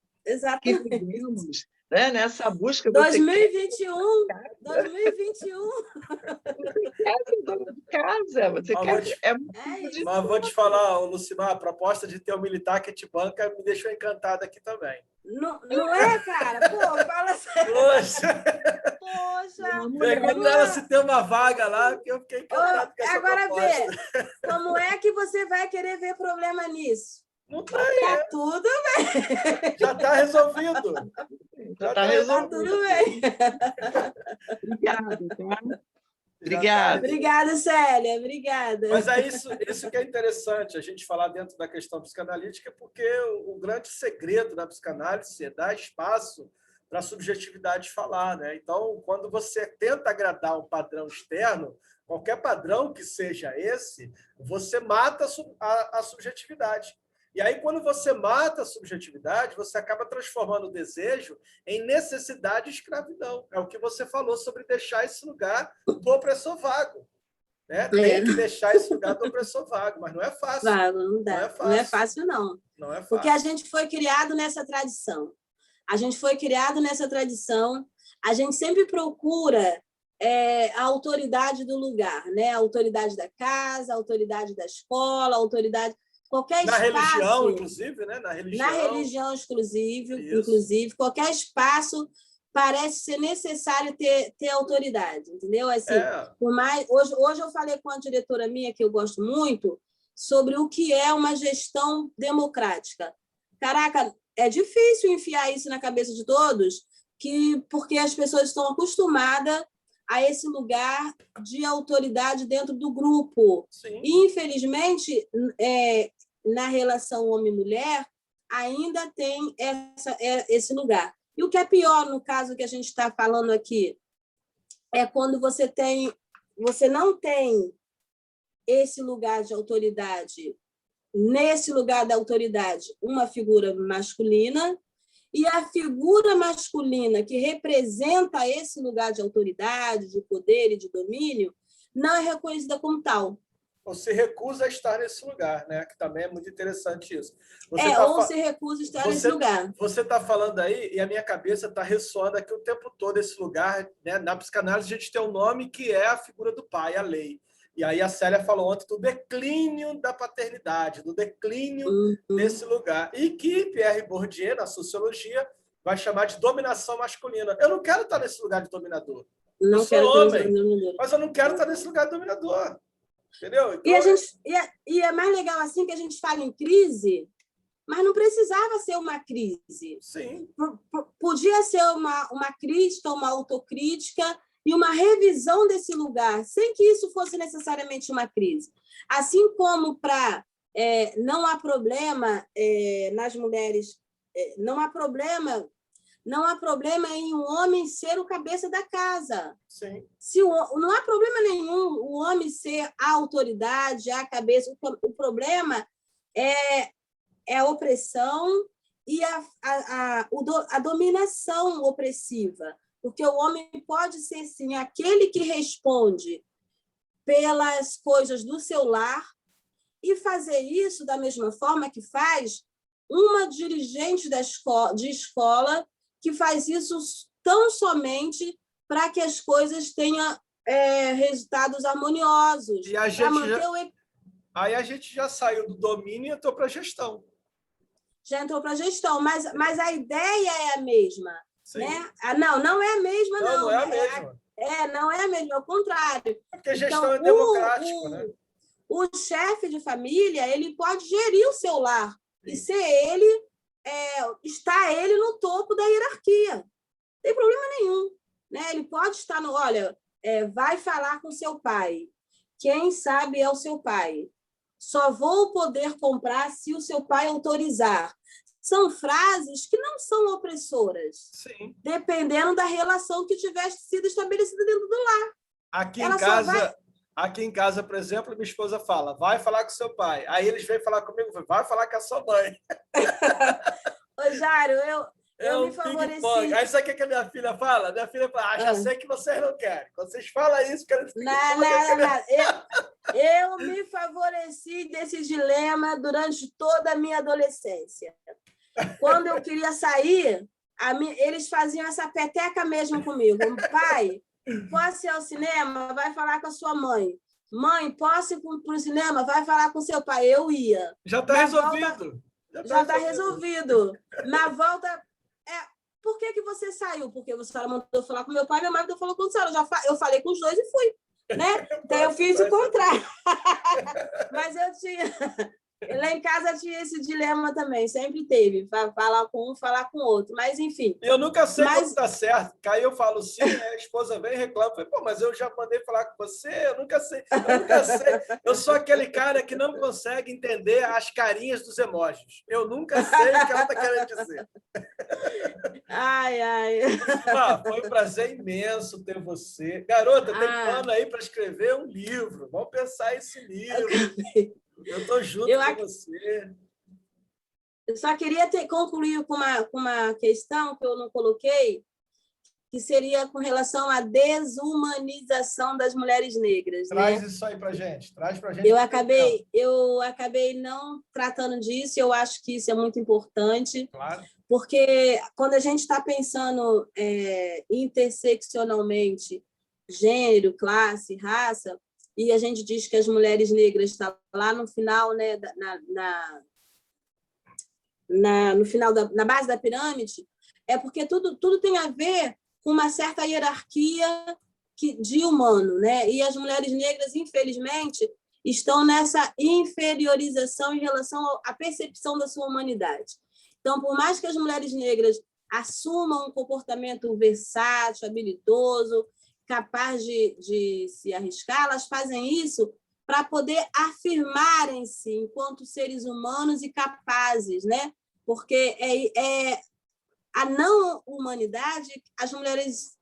[SPEAKER 3] que vivemos, né? Nessa busca...
[SPEAKER 2] 2021.
[SPEAKER 3] Você quer ser dona de casa, você quer...
[SPEAKER 1] Mas vou te falar, Lucimar, a proposta de ter um militar que te banca me deixou encantada aqui também.
[SPEAKER 2] Não é, cara? Pô, fala sério. Poxa.
[SPEAKER 1] Pergunta ela se tem uma vaga lá, que eu fiquei encantado com essa
[SPEAKER 2] agora
[SPEAKER 1] proposta.
[SPEAKER 2] Vê, como é que você vai querer ver problema nisso?
[SPEAKER 1] Não tem.
[SPEAKER 2] Tudo bem.
[SPEAKER 1] Já está resolvido.
[SPEAKER 3] Já está resolvido.
[SPEAKER 2] Tá tudo bem.
[SPEAKER 3] Obrigada, tá? Obrigada.
[SPEAKER 2] Obrigada, Célia. Obrigada.
[SPEAKER 1] Mas é isso que é interessante, a gente falar dentro da questão psicanalítica, porque o grande segredo da psicanálise é dar espaço para a subjetividade falar, né? Então, quando você tenta agradar um padrão externo, qualquer padrão que seja esse, você mata a subjetividade. E aí, quando você mata a subjetividade, você acaba transformando o desejo em necessidade e escravidão. É o que você falou sobre deixar esse lugar do opressor vago. Né? Tem que deixar esse lugar do opressor vago, mas não é fácil.
[SPEAKER 2] Vago, não dá. Não é fácil, não.
[SPEAKER 1] Não é fácil.
[SPEAKER 2] Porque a gente foi criado nessa tradição. A gente sempre procura a autoridade do lugar, né? A autoridade da casa, a autoridade da escola, a autoridade... Qualquer espaço,
[SPEAKER 1] religião, inclusive, né? Na
[SPEAKER 2] religião, inclusive, qualquer espaço parece ser necessário ter autoridade, entendeu? Assim, por mais, hoje eu falei com uma diretora minha, que eu gosto muito, sobre o que é uma gestão democrática. Caraca, é difícil enfiar isso na cabeça de todos, porque as pessoas estão acostumadas a esse lugar de autoridade dentro do grupo.
[SPEAKER 1] Sim.
[SPEAKER 2] E, infelizmente, na relação homem-mulher, ainda tem esse lugar. E o que é pior, no caso que a gente está falando aqui, é quando você não tem esse lugar de autoridade, nesse lugar da autoridade, uma figura masculina, e a figura masculina que representa esse lugar de autoridade, de poder e de domínio não é reconhecida como tal.
[SPEAKER 1] Ou se recusa a estar nesse lugar, né? Que também é muito interessante isso.
[SPEAKER 2] Ou se recusa a estar nesse lugar.
[SPEAKER 1] Você está falando aí e a minha cabeça está ressoando aqui o tempo todo esse lugar, né? Na psicanálise a gente tem um nome que é a figura do pai, a lei. E aí a Célia falou ontem do declínio da paternidade, do declínio desse lugar. E que Pierre Bourdieu, na sociologia, vai chamar de dominação masculina. Eu não quero estar nesse lugar de dominador.
[SPEAKER 2] Não
[SPEAKER 1] eu sou homem, mas eu não quero estar nesse lugar de dominador. Entendeu? Então,
[SPEAKER 2] e é mais legal assim que a gente fala em crise, mas não precisava ser uma crise.
[SPEAKER 1] Sim.
[SPEAKER 2] Podia ser uma crítica, uma autocrítica e uma revisão desse lugar, sem que isso fosse necessariamente uma crise. Assim como não há problema nas mulheres, não há problema em um homem ser o cabeça da casa.
[SPEAKER 1] Sim.
[SPEAKER 2] Não há problema nenhum o homem ser a autoridade, a cabeça. O problema é a opressão e a dominação opressiva. Porque o homem pode ser, sim, aquele que responde pelas coisas do seu lar e fazer isso da mesma forma que faz uma dirigente de escola que faz isso tão somente para que as coisas tenham resultados harmoniosos.
[SPEAKER 1] E aí a gente já saiu do domínio e entrou para a gestão.
[SPEAKER 2] Já entrou para a gestão, mas a ideia é a mesma. Né? Não é a mesma, não.
[SPEAKER 1] Não é a mesma.
[SPEAKER 2] Não é a mesma, ao contrário.
[SPEAKER 1] Porque a gestão é democrática, né?
[SPEAKER 2] O chefe de família ele pode gerir o seu lar. Sim. E ser está ele no topo da hierarquia. Não tem problema nenhum. Né? Ele pode estar vai falar com seu pai. Quem sabe é o seu pai. Só vou poder comprar se o seu pai autorizar. São frases que não são opressoras,
[SPEAKER 1] sim,
[SPEAKER 2] dependendo da relação que tivesse sido estabelecida dentro do lar.
[SPEAKER 1] Aqui em casa, por exemplo, minha esposa fala, vai falar com seu pai. Aí eles vêm falar comigo, vai falar com a sua mãe.
[SPEAKER 2] Ô, Jário, eu me favoreci.
[SPEAKER 1] Aí sabe o que a minha filha fala? Minha filha fala, já sei que vocês não querem. Quando vocês falam isso, quero dizer
[SPEAKER 2] que eu me favoreci desse dilema durante toda a minha adolescência. Quando eu queria sair, eles faziam essa peteca mesmo comigo. Pai, posso ir ao cinema? Vai falar com a sua mãe. Mãe, posso ir para o cinema? Vai falar com seu pai. Eu ia.
[SPEAKER 1] Já está resolvido.
[SPEAKER 2] Já está resolvido. Na volta... Por que você saiu? Porque a senhora mandou falar com meu pai, minha mãe mandou falar com a senhora. Eu falei com os dois e fui. Né? Então, eu fiz o contrário. Mas eu tinha... Lá em casa tinha esse dilema também, sempre teve, falar com um, falar com o outro, mas enfim.
[SPEAKER 1] Eu nunca sei quando está certo. Aí eu falo sim, a esposa vem e reclama. Eu falei, pô, mas eu já mandei falar com você, eu nunca sei. Eu sou aquele cara que não consegue entender as carinhas dos emojis. Eu nunca sei o que ela está querendo dizer.
[SPEAKER 2] Ai.
[SPEAKER 1] Foi um prazer imenso ter você. Garota, tem plano aí para escrever um livro. Vamos pensar esse livro. Eu estou junto com você.
[SPEAKER 2] Eu só queria concluir com uma questão que eu não coloquei, que seria com relação à desumanização das mulheres negras.
[SPEAKER 1] Traz,
[SPEAKER 2] né?
[SPEAKER 1] Isso aí para a gente. Traz para a gente.
[SPEAKER 2] Eu acabei não tratando disso, e eu acho que isso é muito importante.
[SPEAKER 1] Claro.
[SPEAKER 2] Porque quando a gente está pensando interseccionalmente, gênero, classe, raça, e a gente diz que as mulheres negras estão lá no final, né, no final na base da pirâmide, é porque tudo tem a ver com uma certa hierarquia de humano, né? E as mulheres negras, infelizmente, estão nessa inferiorização em relação à percepção da sua humanidade. Então, por mais que as mulheres negras assumam um comportamento versátil, habilidoso, capaz de se arriscar, elas fazem isso para poder afirmarem-se enquanto seres humanos e capazes, né? Porque a não-humanidade, as mulheres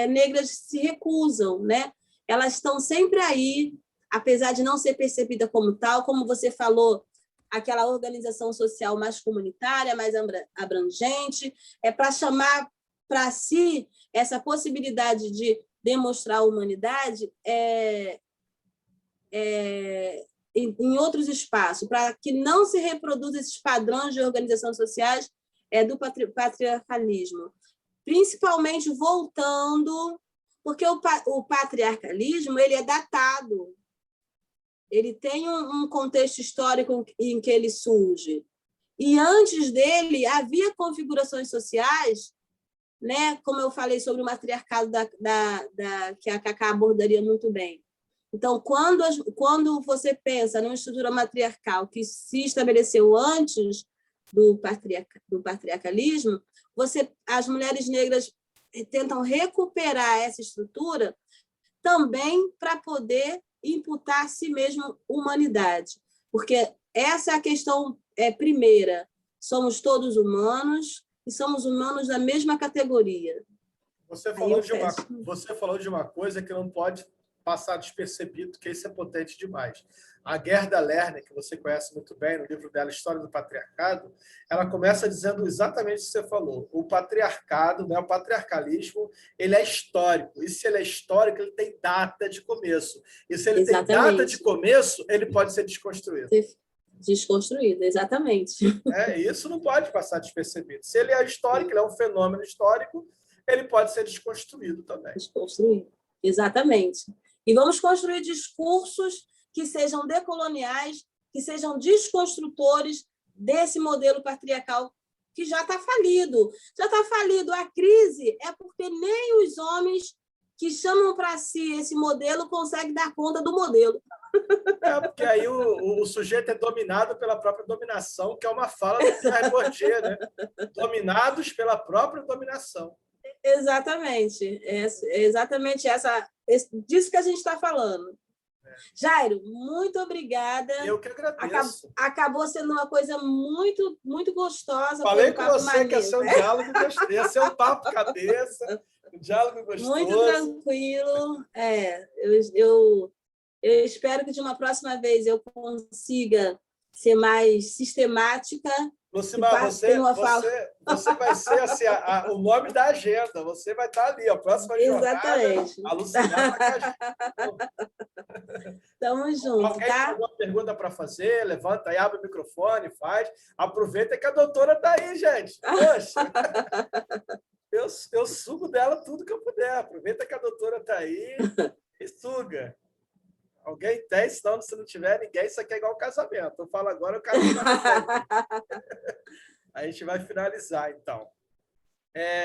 [SPEAKER 2] negras se recusam, né? Elas estão sempre aí, apesar de não ser percebida como tal, como você falou, aquela organização social mais comunitária, mais abrangente, para chamar para si essa possibilidade de demonstrar a humanidade em outros espaços, para que não se reproduzam esses padrões de organização sociais do patriarcalismo. Principalmente voltando, porque o patriarcalismo ele é datado, ele tem um contexto histórico em que ele surge. E antes dele havia configurações sociais, né, como eu falei sobre o matriarcado que a Cacá abordaria muito bem. Então, quando você pensa numa estrutura matriarcal que se estabeleceu antes do patriarcalismo, as mulheres negras tentam recuperar essa estrutura também para poder imputar a si mesmo humanidade. Porque essa é a questão primeira. Somos todos humanos e somos humanos da mesma categoria.
[SPEAKER 1] Você falou de uma coisa que não pode passar despercebido, que isso é potente demais. A Gerda Lerner, que você conhece muito bem, no livro dela, História do Patriarcado, ela começa dizendo exatamente o que você falou. O patriarcado, né, o patriarcalismo, ele é histórico. E se ele é histórico, ele tem data de começo. E se ele tem data de começo, ele pode ser desconstruído.
[SPEAKER 2] Desconstruído, exatamente.
[SPEAKER 1] Isso não pode passar despercebido. Se ele é histórico, ele é um fenômeno histórico, ele pode ser desconstruído também.
[SPEAKER 2] Desconstruído, exatamente. E vamos construir discursos que sejam decoloniais, que sejam desconstrutores desse modelo patriarcal que já está falido. Já está falido. A crise é porque nem os homens que chamam para si esse modelo conseguem dar conta do modelo.
[SPEAKER 1] Porque aí o sujeito é dominado pela própria dominação, que é uma fala do Pierre Bourdieu, né? Dominados pela própria dominação.
[SPEAKER 2] Exatamente. Exatamente disso que a gente está falando. Jairo, muito obrigada.
[SPEAKER 1] Eu que agradeço.
[SPEAKER 2] Acabou sendo uma coisa muito, muito gostosa.
[SPEAKER 1] Falei com você que ia ser um diálogo gostoso, ia ser um papo cabeça, um diálogo gostoso.
[SPEAKER 2] Muito tranquilo. Eu espero que de uma próxima vez eu consiga ser mais sistemática.
[SPEAKER 1] Lucimar, você vai ser assim, o nome da agenda. Você vai estar ali, a próxima jornada.
[SPEAKER 2] Exatamente.
[SPEAKER 1] A Lucimar vai
[SPEAKER 2] Tamo junto,
[SPEAKER 1] alguém
[SPEAKER 2] tá?
[SPEAKER 1] tem alguma pergunta para fazer? Levanta aí, abre o microfone, faz. Aproveita que a doutora está aí, gente. Poxa, eu sugo dela tudo que eu puder. Aproveita que a doutora está aí e suga. Alguém tem, senão, se não tiver ninguém, isso aqui é igual casamento. Eu falo agora, o cara a gente vai finalizar, então.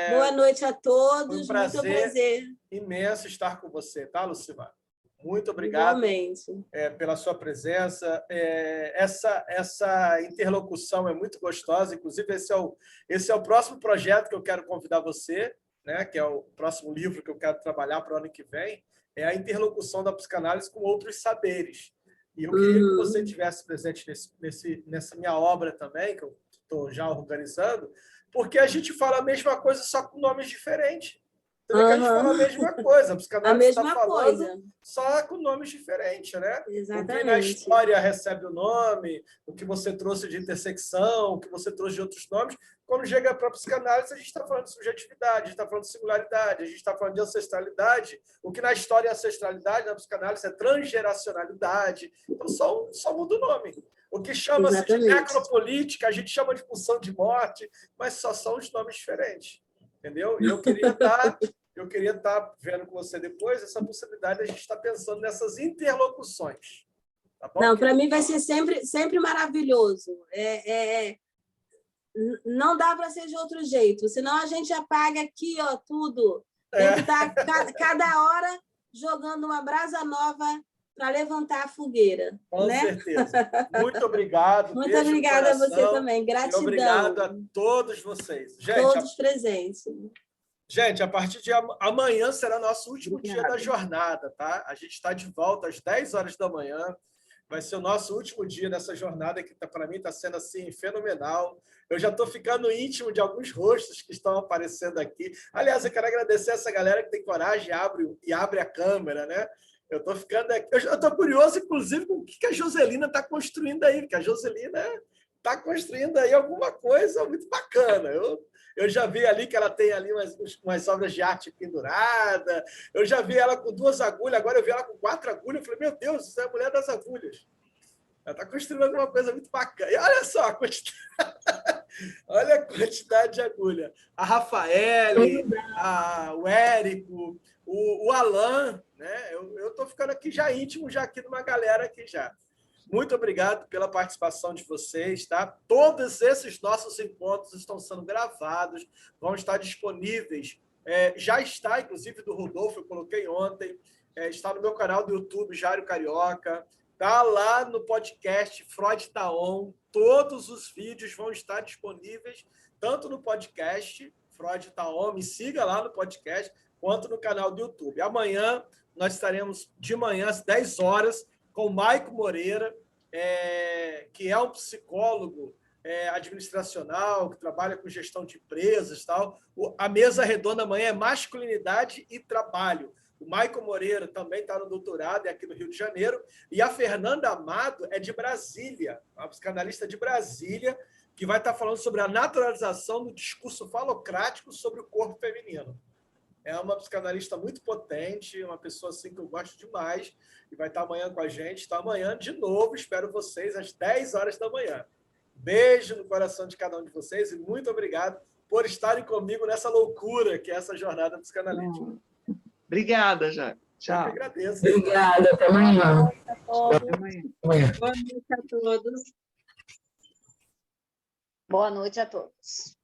[SPEAKER 2] Boa noite a todos.
[SPEAKER 1] Foi um
[SPEAKER 2] muito prazer
[SPEAKER 1] imenso estar com você, tá, Lucimar? Muito obrigado.
[SPEAKER 2] Igualmente.
[SPEAKER 1] Pela sua presença. Essa interlocução é muito gostosa. Inclusive, esse é o próximo projeto que eu quero convidar você, né, que é o próximo livro que eu quero trabalhar para o ano que vem, é a interlocução da psicanálise com outros saberes. E eu queria que você estivesse presente nessa minha obra também, que eu estou já organizando, porque a gente fala a mesma coisa, só com nomes diferentes. Então, a gente fala a mesma coisa. A psicanálise está falando só com nomes diferentes, né?
[SPEAKER 2] Exatamente.
[SPEAKER 1] O que na história recebe o nome, o que você trouxe de intersecção, o que você trouxe de outros nomes. Quando chega para a psicanálise, a gente está falando de subjetividade, a gente está falando de singularidade, a gente está falando de ancestralidade. O que na história é ancestralidade, na psicanálise é transgeracionalidade. Então, só muda o nome. O que chama-se de necropolítica, a gente chama de pulsão de morte, mas só são os nomes diferentes. Entendeu? E eu queria estar vendo com você depois essa possibilidade de a gente estar pensando nessas interlocuções. Tá bom?
[SPEAKER 2] Não, para mim vai ser sempre maravilhoso. Não dá para ser de outro jeito, senão a gente apaga aqui, ó, tudo. Tem que estar cada hora jogando uma brasa nova para levantar a fogueira.
[SPEAKER 1] Com certeza. Muito obrigado.
[SPEAKER 2] Muito obrigada a você também. Gratidão.
[SPEAKER 1] E obrigado a todos vocês. Gente,
[SPEAKER 2] todos presentes.
[SPEAKER 1] Gente, a partir de amanhã será nosso último dia da jornada, tá? A gente está de volta às 10 horas da manhã. Vai ser o nosso último dia nessa jornada que para mim está sendo assim fenomenal. Eu já estou ficando íntimo de alguns rostos que estão aparecendo aqui. Aliás, eu quero agradecer essa galera que tem coragem e abre a câmera, né? Eu estou ficando aqui. Eu estou curioso, inclusive, com o que a Joselina está construindo aí, porque a Joselina está construindo aí alguma coisa muito bacana. Eu já vi ali que ela tem ali umas obras de arte pendurada. Eu já vi ela com 2 agulhas, agora eu vi ela com 4 agulhas. Eu falei, meu Deus, isso é a mulher das agulhas. Ela está construindo alguma coisa muito bacana. E olha só a quantidade, olha a quantidade de agulha. A Rafaele, o Érico, o Alan, né? Eu estou ficando aqui já íntimo, já aqui de uma galera aqui já. Muito obrigado pela participação de vocês, tá? Todos esses nossos encontros estão sendo gravados, vão estar disponíveis. Já está, inclusive, do Rodolfo, eu coloquei ontem. Está no meu canal do YouTube, Jário Carioca. Está lá no podcast Freud Tá On. Todos os vídeos vão estar disponíveis, tanto no podcast Freud Tá On, me siga lá no podcast, quanto no canal do YouTube. Amanhã nós estaremos de manhã às 10 horas com o Maico Moreira, que é um psicólogo administracional, que trabalha com gestão de empresas. Tal. A mesa redonda amanhã é masculinidade e trabalho. O Maico Moreira também está no doutorado, é aqui no Rio de Janeiro. E a Fernanda Amado é de Brasília, uma psicanalista de Brasília, que vai estar falando sobre a naturalização do discurso falocrático sobre o corpo feminino. É uma psicanalista muito potente, uma pessoa assim que eu gosto demais, e vai estar amanhã com a gente. Então, amanhã, de novo, espero vocês às 10 horas da manhã. Beijo no coração de cada um de vocês e muito obrigado por estarem comigo nessa loucura que é essa jornada psicanalítica.
[SPEAKER 3] Obrigada, Jair. Tchau.
[SPEAKER 1] Eu que agradeço.
[SPEAKER 4] Obrigada, até amanhã.
[SPEAKER 3] Até amanhã.
[SPEAKER 2] Boa noite a todos.
[SPEAKER 5] Boa noite a todos.